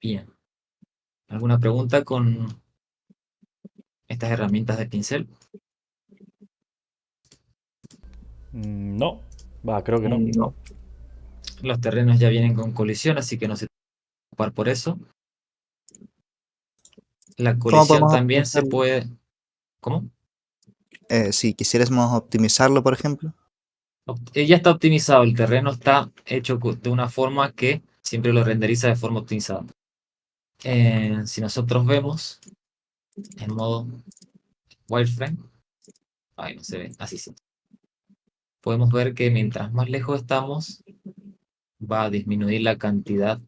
[SPEAKER 1] Bien. ¿Alguna pregunta con estas herramientas de pincel?
[SPEAKER 7] No, va, creo que no.
[SPEAKER 2] No.
[SPEAKER 1] Los terrenos ya vienen con colisión, así que no se tiene que preocupar por eso. La
[SPEAKER 6] ¿Cómo
[SPEAKER 1] colisión
[SPEAKER 6] podemos
[SPEAKER 1] también se
[SPEAKER 6] optimizarlo?
[SPEAKER 1] puede... ¿Cómo?
[SPEAKER 6] Si quisiéramos optimizarlo, por ejemplo.
[SPEAKER 1] Ya está optimizado, el terreno está hecho de una forma que siempre lo renderiza de forma optimizada. Si nosotros vemos en modo wireframe, ahí no se ve, así sí. Podemos ver que mientras más lejos estamos, va a disminuir la cantidad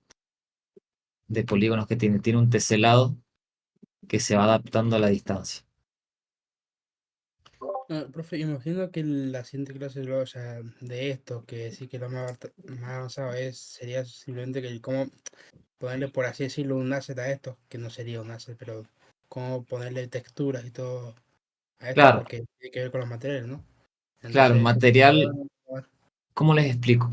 [SPEAKER 1] de polígonos que tiene. Tiene un teselado que se va adaptando a la distancia.
[SPEAKER 9] Profe, imagino que la siguiente clase o sea, de esto, que sí que lo más avanzado sería simplemente que cómo ponerle, por así decirlo, un asset a esto, que no sería un asset, pero cómo ponerle texturas y todo a esto,
[SPEAKER 1] Claro,
[SPEAKER 9] porque tiene que ver con los materiales, ¿no?
[SPEAKER 1] claro,
[SPEAKER 9] Entonces,
[SPEAKER 1] material, ¿cómo les explico?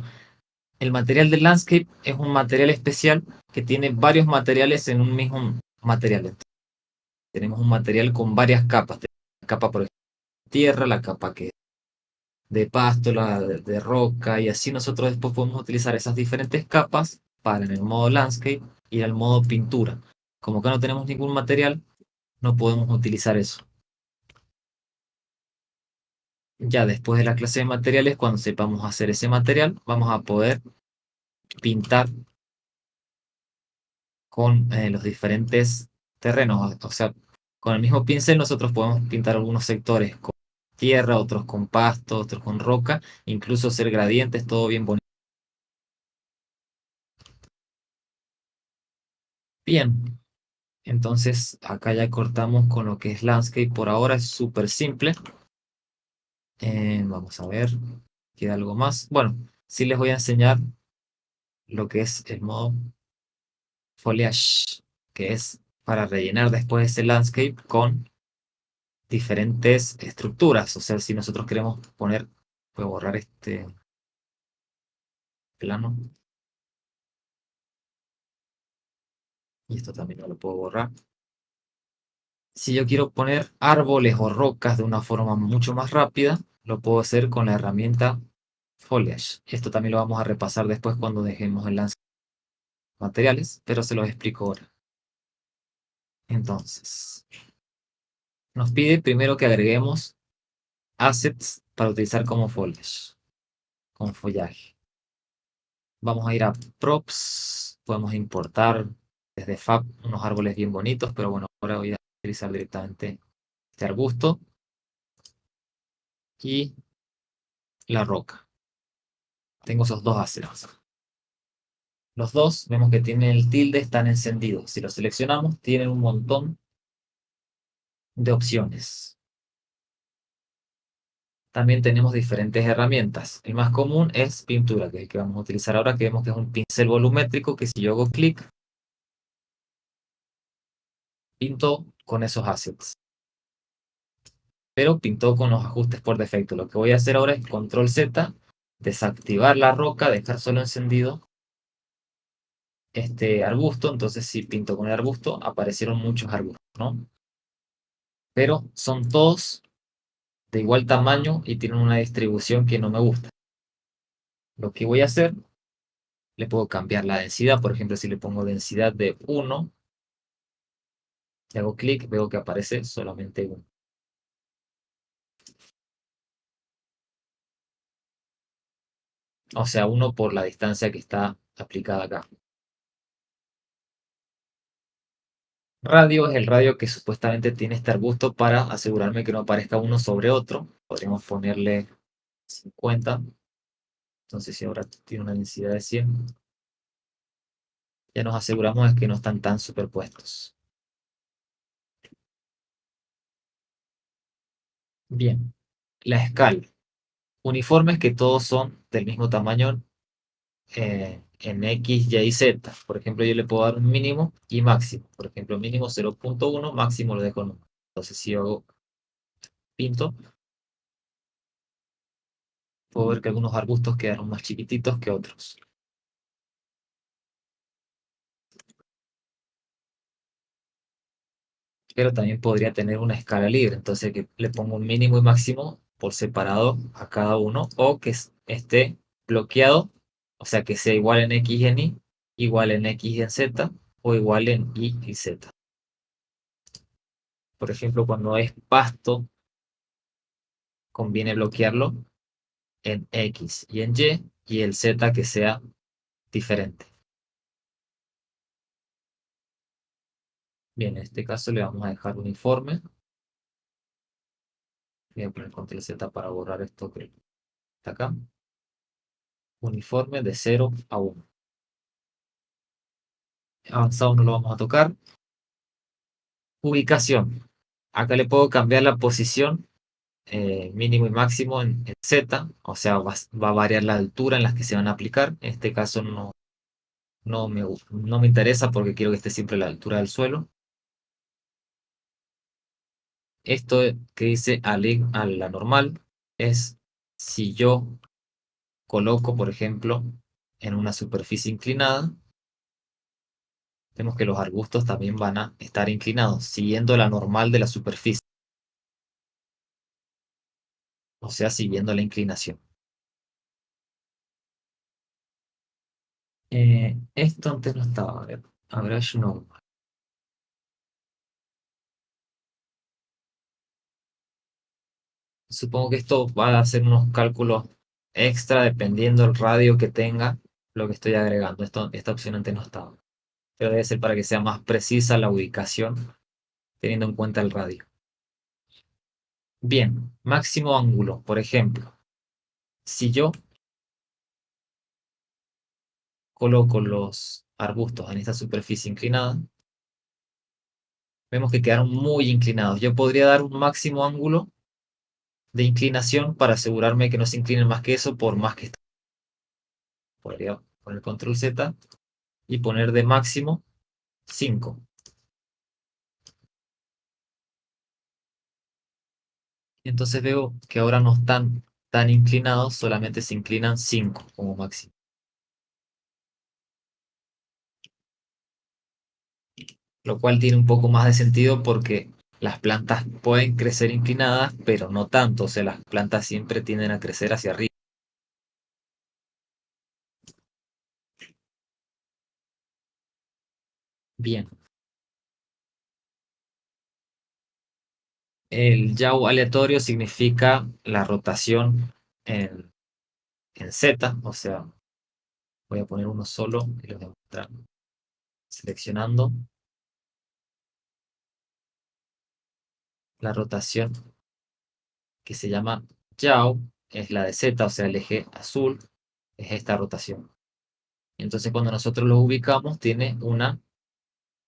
[SPEAKER 1] El material del landscape es un material especial que tiene varios materiales en un mismo material. Entonces, tenemos un material con varias capas. La capa, por ejemplo, de tierra, la capa que de pasto, la de roca, y así nosotros después podemos utilizar esas diferentes capas para en el modo landscape ir al modo pintura. Como acá no tenemos ningún material, no podemos utilizar eso. Ya después de la clase de materiales, cuando sepamos hacer ese material, vamos a poder pintar con los diferentes terrenos. O sea, con el mismo pincel nosotros podemos pintar algunos sectores con tierra, otros con pasto, otros con roca, incluso hacer gradientes, todo bien bonito. Bien, entonces acá ya cortamos con lo que es landscape. Por ahora es súper simple. Vamos a ver, queda algo más. Bueno, sí les voy a enseñar lo que es el modo foliage, que es para rellenar después ese landscape con diferentes estructuras. O sea, si nosotros queremos poner, voy a borrar este plano. Y esto también no lo puedo borrar. Si yo quiero poner árboles o rocas de una forma mucho más rápida, lo puedo hacer con la herramienta Foliage. Esto también lo vamos a repasar después cuando dejemos el landscape materiales, pero se los explico ahora. Entonces, nos pide primero que agreguemos assets para utilizar como foliage, con follaje. Vamos a ir a props, podemos importar desde Fab unos árboles bien bonitos, pero bueno, ahora voy a utilizar directamente este arbusto y la roca. Tengo esos dos assets. Los dos vemos que tienen el tilde, están encendidos. Si los seleccionamos, tienen un montón de opciones. También tenemos diferentes herramientas. El más común es pintura, que es el que vamos a utilizar ahora, que vemos que es un pincel volumétrico, que si yo hago clic, pinto con esos assets. Pero pintó con los ajustes por defecto. Lo que voy a hacer ahora es control Z, desactivar la roca, dejar solo encendido este arbusto. Entonces si pinto con el arbusto, aparecieron muchos arbustos, ¿no? Pero son todos de igual tamaño y tienen una distribución que no me gusta. Lo que voy a hacer, le puedo cambiar la densidad. Por ejemplo, si le pongo densidad de 1, y hago clic, veo que aparece solamente 1. O sea, 1 por la distancia que está aplicada acá. Radio es el radio que supuestamente tiene este arbusto para asegurarme que no aparezca uno sobre otro. Podríamos ponerle 50. Entonces, si ahora tiene una densidad de 100, ya nos aseguramos de que no están tan superpuestos. Bien, la escala. Uniformes que todos son del mismo tamaño en X, Y y Z. Por ejemplo, yo le puedo dar un mínimo y máximo. Por ejemplo, mínimo 0.1, máximo lo dejo en 1. Entonces, si yo hago pinto, puedo ver que algunos arbustos quedaron más chiquititos que otros. pero también podría tener una escala libre, entonces que le pongo un mínimo y máximo por separado a cada uno, o que esté bloqueado, o sea que sea igual en X y en Y, igual en X y en Z, o igual en Y y Z. Por ejemplo, cuando es pasto, conviene bloquearlo en X y en y el Z que sea diferente. Bien, en este caso le vamos a dejar uniforme. Voy a poner control Z para borrar esto que está acá. Uniforme de 0 a 1. Avanzado no lo vamos a tocar. Ubicación. Acá le puedo cambiar la posición mínimo y máximo en Z. O sea, va a variar la altura en las que se van a aplicar. En este caso no me interesa porque quiero que esté siempre a la altura del suelo. Esto que dice a la normal es si yo coloco, por ejemplo, en una superficie inclinada, vemos que los arbustos también van a estar inclinados, siguiendo la normal de la superficie. O sea, siguiendo la inclinación. Esto antes no estaba, a ver, average normal. Supongo que esto va a hacer unos cálculos extra dependiendo del radio que tenga lo que estoy agregando. Esta opción antes no estaba. Pero debe ser para que sea más precisa la ubicación teniendo en cuenta el radio. Bien, máximo ángulo, por ejemplo. Si yo coloco los arbustos en esta superficie inclinada, vemos que quedaron muy inclinados. Yo podría dar un máximo ángulo de inclinación para asegurarme que no se inclinen más que eso, por más que estén. Podría poner control Z y poner de máximo 5. Entonces veo que ahora no están tan inclinados, solamente se inclinan 5 como máximo. Lo cual tiene un poco más de sentido porque las plantas pueden crecer inclinadas, pero no tanto. O sea, las plantas siempre tienden a crecer hacia arriba. Bien. El yaw aleatorio significa la rotación en Z, o sea, voy a poner uno solo y lo voy a mostrar. Seleccionando la rotación que se llama yaw, es la de Z, o sea, el eje azul es esta rotación. Entonces, cuando nosotros lo ubicamos, tiene una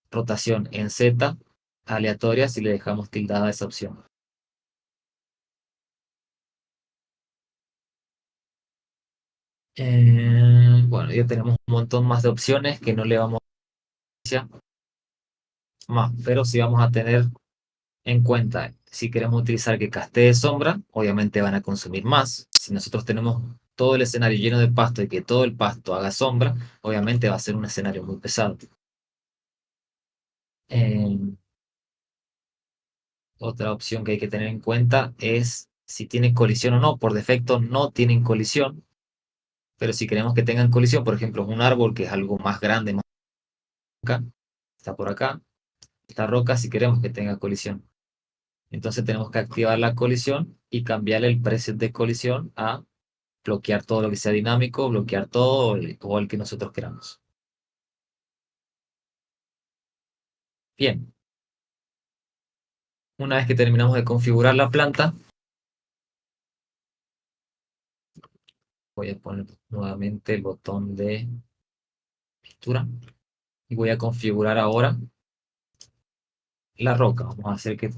[SPEAKER 1] rotación en Z aleatoria si le dejamos tildada esa opción. Bueno, ya tenemos un montón más de opciones que no le vamos a más, pero sí vamos a tener en cuenta, si queremos utilizar que castee sombra, obviamente van a consumir más. Si nosotros tenemos todo el escenario lleno de pasto y que todo el pasto haga sombra, obviamente va a ser un escenario muy pesado. Otra opción que hay que tener en cuenta es si tiene colisión o no. Por defecto no tienen colisión, pero si queremos que tengan colisión, por ejemplo, un árbol que es algo más grande, más acá, está por acá, esta roca, si queremos que tenga colisión. Entonces tenemos que activar la colisión y cambiarle el preset de colisión a bloquear todo lo que sea dinámico, bloquear todo o el que nosotros queramos. Bien. Una vez que terminamos de configurar la planta, voy a poner nuevamente el botón de pintura y voy a configurar ahora la roca. Vamos a hacer que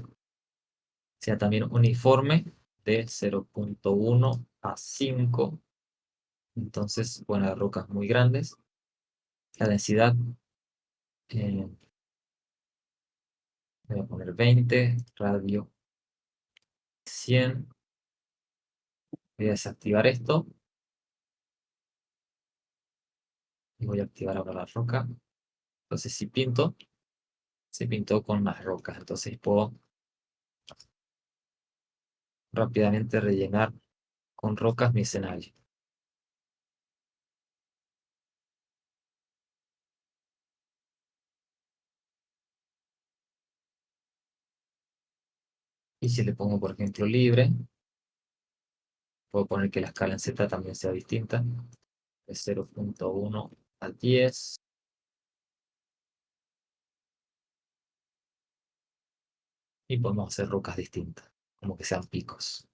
[SPEAKER 1] sea también uniforme de 0.1 a 5. Entonces, bueno, las rocas muy grandes. La densidad voy a poner 20, radio 100. Voy a desactivar esto. Y voy a activar ahora la roca. Entonces, si pinto, se pintó con las rocas. Entonces puedo rápidamente rellenar con rocas mi escenario. Y si le pongo, por ejemplo, libre, puedo poner que la escala en Z también sea distinta, de 0.1 a 10. Y podemos hacer rocas distintas, como que sean picos.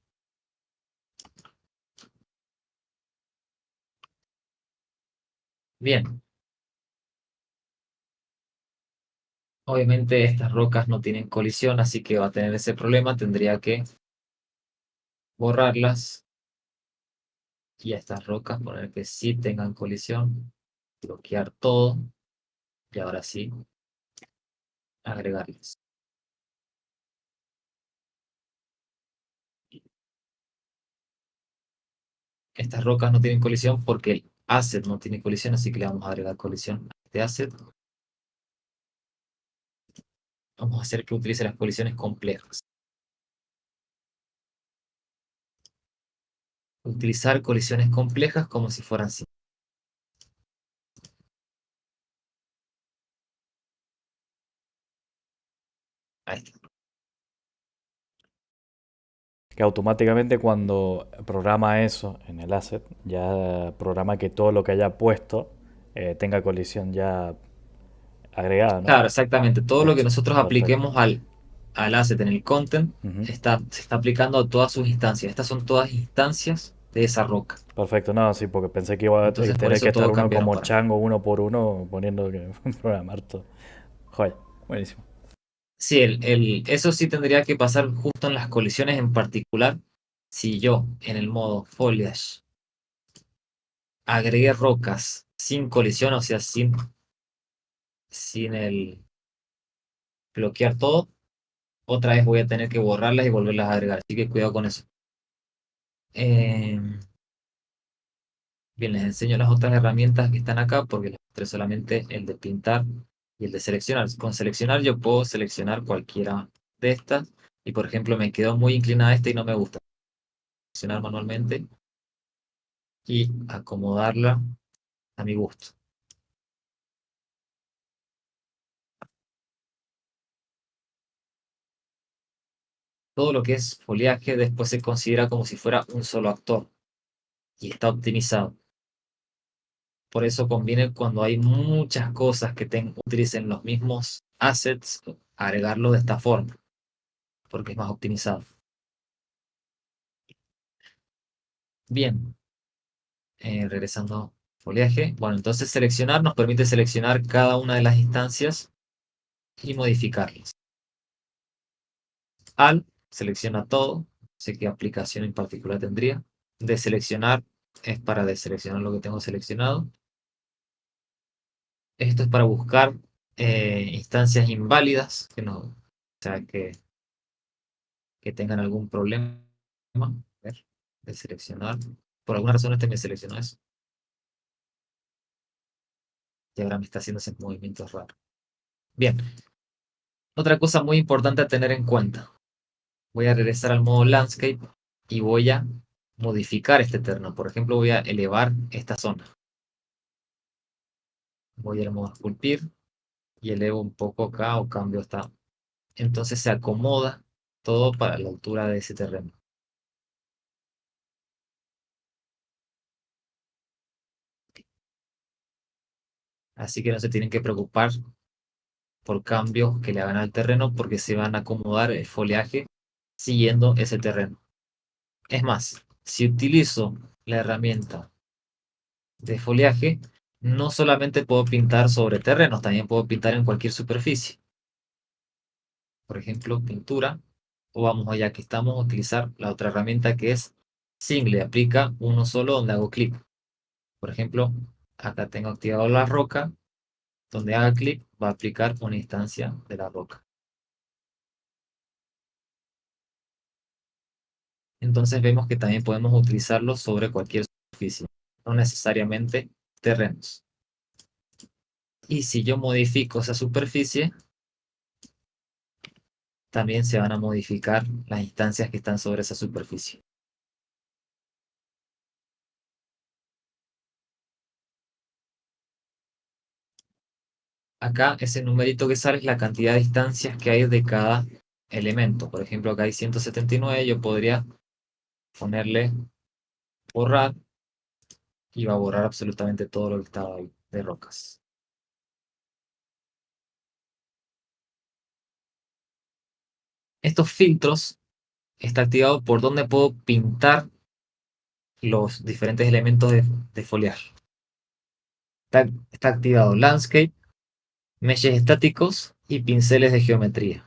[SPEAKER 1] Bien. Obviamente estas rocas no tienen colisión, así que va a tener ese problema. Tendría que borrarlas. Y a estas rocas poner que sí tengan colisión. Bloquear todo. Y ahora sí, agregarlas. Estas rocas no tienen colisión porque el asset no tiene colisión, así que le vamos a agregar colisión a este asset. Vamos a hacer que utilice las colisiones complejas. Utilizar colisiones complejas como si fueran simples. Ahí está.
[SPEAKER 7] Que automáticamente cuando programa eso en el asset, ya programa que todo lo que haya puesto tenga colisión ya agregada, ¿no?
[SPEAKER 1] Claro, exactamente. Todo lo que
[SPEAKER 7] Hecho.
[SPEAKER 1] nosotros
[SPEAKER 7] Perfecto.
[SPEAKER 1] apliquemos al asset en el content
[SPEAKER 7] Ujú.
[SPEAKER 1] se está aplicando a todas sus instancias. Estas son todas instancias de esa roca.
[SPEAKER 7] Perfecto, no, sí, porque pensé que iba a
[SPEAKER 1] Entonces por
[SPEAKER 7] tener
[SPEAKER 1] eso
[SPEAKER 7] que estar
[SPEAKER 1] todo
[SPEAKER 7] uno
[SPEAKER 1] cambiaron
[SPEAKER 7] como
[SPEAKER 1] para.
[SPEAKER 7] chango, uno por uno, poniendo que programar todo. Joder, buenísimo.
[SPEAKER 1] Sí, eso sí tendría que pasar justo en las colisiones en particular. Si yo en el modo foliage agregué rocas sin colisión, o sea, sin el bloquear todo, otra vez voy a tener que borrarlas y volverlas a agregar. Así que cuidado con eso. Bien, les enseño las otras herramientas que están acá porque les mostré solamente el de pintar y el de seleccionar. Con seleccionar yo puedo seleccionar cualquiera de estas y por ejemplo me quedó muy inclinada esta y no me gusta. Seleccionar manualmente y acomodarla a mi gusto. Todo lo que es foliaje después se considera como si fuera un solo actor y está optimizado. Por eso conviene cuando hay muchas cosas que utilicen los mismos assets, agregarlo de esta forma, porque es más optimizado. Bien, regresando foliaje. Bueno, entonces seleccionar nos permite seleccionar cada una de las instancias y modificarlas. Al selecciona todo, sé qué aplicación en particular tendría. Deseleccionar es para deseleccionar lo que tengo seleccionado. Esto es para buscar instancias inválidas, o sea, que tengan algún problema. A ver, deseleccionar. Por alguna razón este me seleccionó eso. Y ahora me está haciendo ese movimiento raro. Bien. Otra cosa muy importante a tener en cuenta. Voy a regresar al modo landscape y voy a modificar este terreno. Por ejemplo, voy a elevar esta zona. Voy al modo esculpir y elevo un poco acá o cambio esta. Entonces se acomoda todo para la altura de ese terreno. Así que no se tienen que preocupar por cambios que le hagan al terreno porque se van a acomodar el foliaje siguiendo ese terreno. Es más, si utilizo la herramienta de foliaje, no solamente puedo pintar sobre terrenos, también puedo pintar en cualquier superficie. Por ejemplo, pintura, o vamos allá que estamos a utilizar la otra herramienta que es single, aplica uno solo donde hago clic. Por ejemplo, acá tengo activado la roca, donde haga clic va a aplicar una instancia de la roca. Entonces vemos que también podemos utilizarlo sobre cualquier superficie, no necesariamente terrenos. Y si yo modifico esa superficie, también se van a modificar las instancias que están sobre esa superficie. Acá ese numerito que sale es la cantidad de instancias que hay de cada elemento. Por ejemplo, acá hay 179, yo podría ponerle borrar y va a borrar absolutamente todo lo que estaba ahí de rocas. Estos filtros está activado por donde puedo pintar los diferentes elementos de foliaje. Está activado Landscape, meshes estáticos y pinceles de geometría.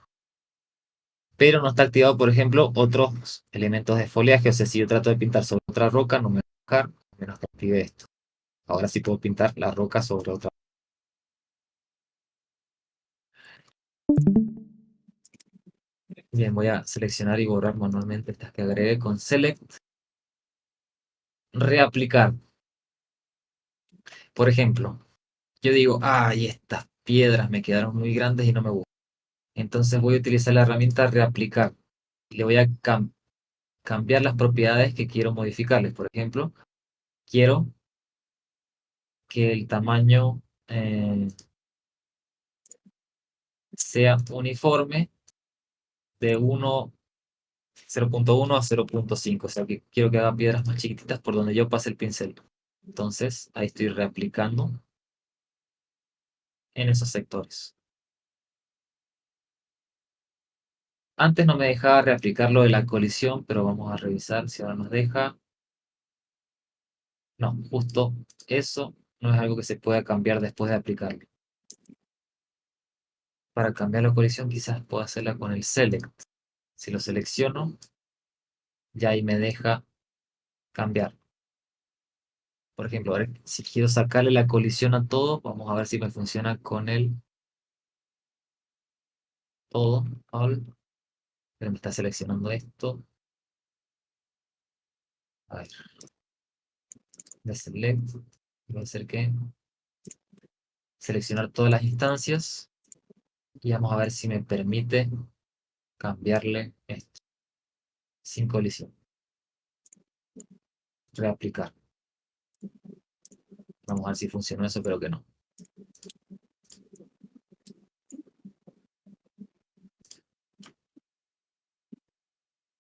[SPEAKER 1] Pero no está activado, por ejemplo, otros elementos de foliaje. O sea, si yo trato de pintar sobre otra roca, no me va a dejar, a menos que active esto. Ahora sí puedo pintar la roca sobre otra. Bien, voy a seleccionar y borrar manualmente estas que agregué con Select. Reaplicar. Por ejemplo, yo digo, ay, estas piedras me quedaron muy grandes y no me gustan. Entonces voy a utilizar la herramienta Reaplicar. Y le voy a cambiar las propiedades que quiero modificarles. Por ejemplo, quiero que el tamaño sea uniforme de 0.1 a 0.5. O sea que quiero que haga piedras más chiquititas por donde yo pase el pincel. Entonces ahí estoy reaplicando en esos sectores. Antes no me dejaba reaplicar lo de la colisión, pero vamos a revisar si ahora nos deja. No, justo eso no es algo que se pueda cambiar después de aplicarlo. Para cambiar la colisión quizás pueda hacerla con el Select. Si lo selecciono, ya ahí me deja cambiar. Por ejemplo, ahora si quiero sacarle la colisión a todo, vamos a ver si me funciona con el todo, all. Pero me está seleccionando esto. A ver. De select. Voy a hacer que seleccionar todas las instancias. Y vamos a ver si me permite cambiarle esto. Sin colisión. Reaplicar. Vamos a ver si funcionó eso, pero que no.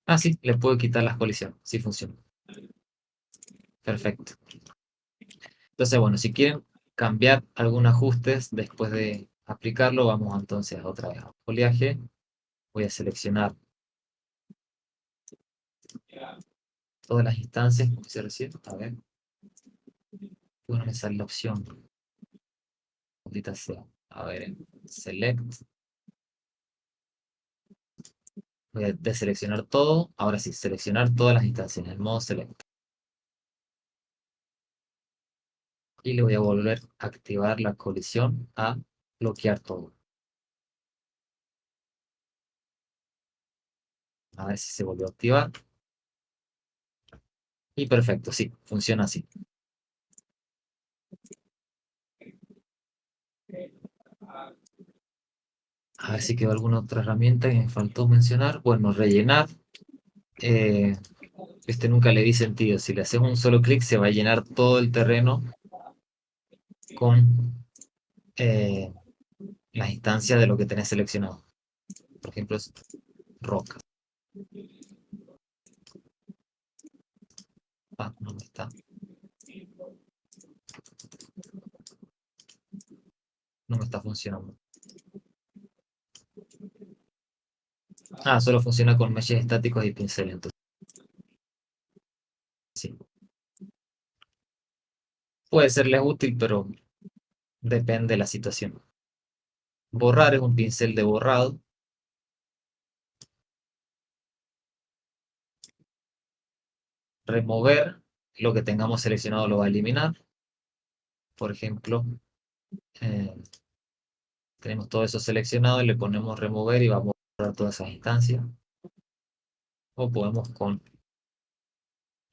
[SPEAKER 1] Ah, sí, le puedo quitar las colisiones. Sí funciona. Perfecto. Entonces, bueno, si quieren cambiar algún ajustes después de aplicarlo, vamos entonces otra vez a foliaje. Voy a seleccionar todas las instancias, como hice recién. A ver. Bueno, me sale la opción. Maldita sea. A ver, select. Voy a deseleccionar todo. Ahora sí, seleccionar todas las instancias en el modo select. Y le voy a volver a activar la colisión a bloquear todo. A ver si se volvió a activar. Y perfecto, sí, funciona así. A ver si quedó alguna otra herramienta que me faltó mencionar. Bueno, rellenar. Este nunca le di sentido. Si le hacemos un solo clic se va a llenar todo el terreno con las instancias de lo que tenés seleccionado. Por ejemplo, es roca. Ah, no me está. No me está funcionando. Ah, solo funciona con meshes estáticos y pinceles. Entonces, sí. Puede serles útil, pero depende de la situación. Borrar es un pincel de borrado. Remover, lo que tengamos seleccionado lo va a eliminar. Por ejemplo, tenemos todo eso seleccionado y le ponemos remover y vamos a borrar todas esas instancias. O podemos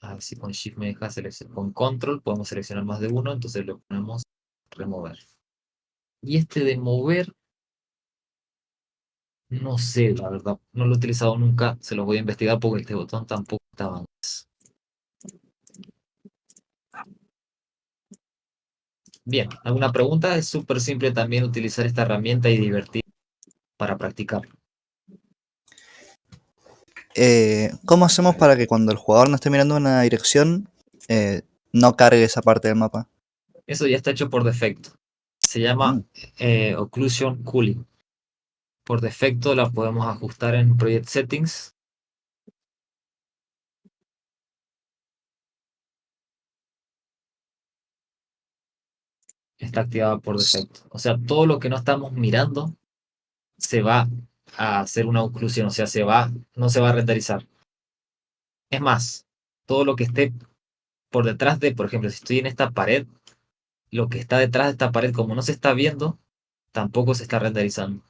[SPEAKER 1] a ver si con Shift me deja seleccionar. Con Control podemos seleccionar más de uno, entonces le ponemos remover. Y este de mover No sé, la verdad. No lo he utilizado nunca. Se los voy a investigar porque este botón tampoco estaba antes. Bien, ¿alguna pregunta? Es súper simple también utilizar esta herramienta y divertir para practicar.
[SPEAKER 6] ¿Cómo hacemos para que cuando el jugador no esté mirando una dirección, no cargue esa parte del mapa?
[SPEAKER 1] Eso ya está hecho por defecto. Se llama Occlusion Cooling. Por defecto la podemos ajustar en Project Settings. Está activada por defecto. O sea, todo lo que no estamos mirando se va a hacer una oclusión. O sea, no se va a renderizar. Es más, todo lo que esté por detrás de, por ejemplo, si estoy en esta pared, lo que está detrás de esta pared, como no se está viendo, tampoco se está renderizando.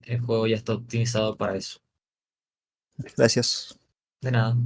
[SPEAKER 1] El juego ya está optimizado para eso.
[SPEAKER 6] Gracias.
[SPEAKER 1] De nada.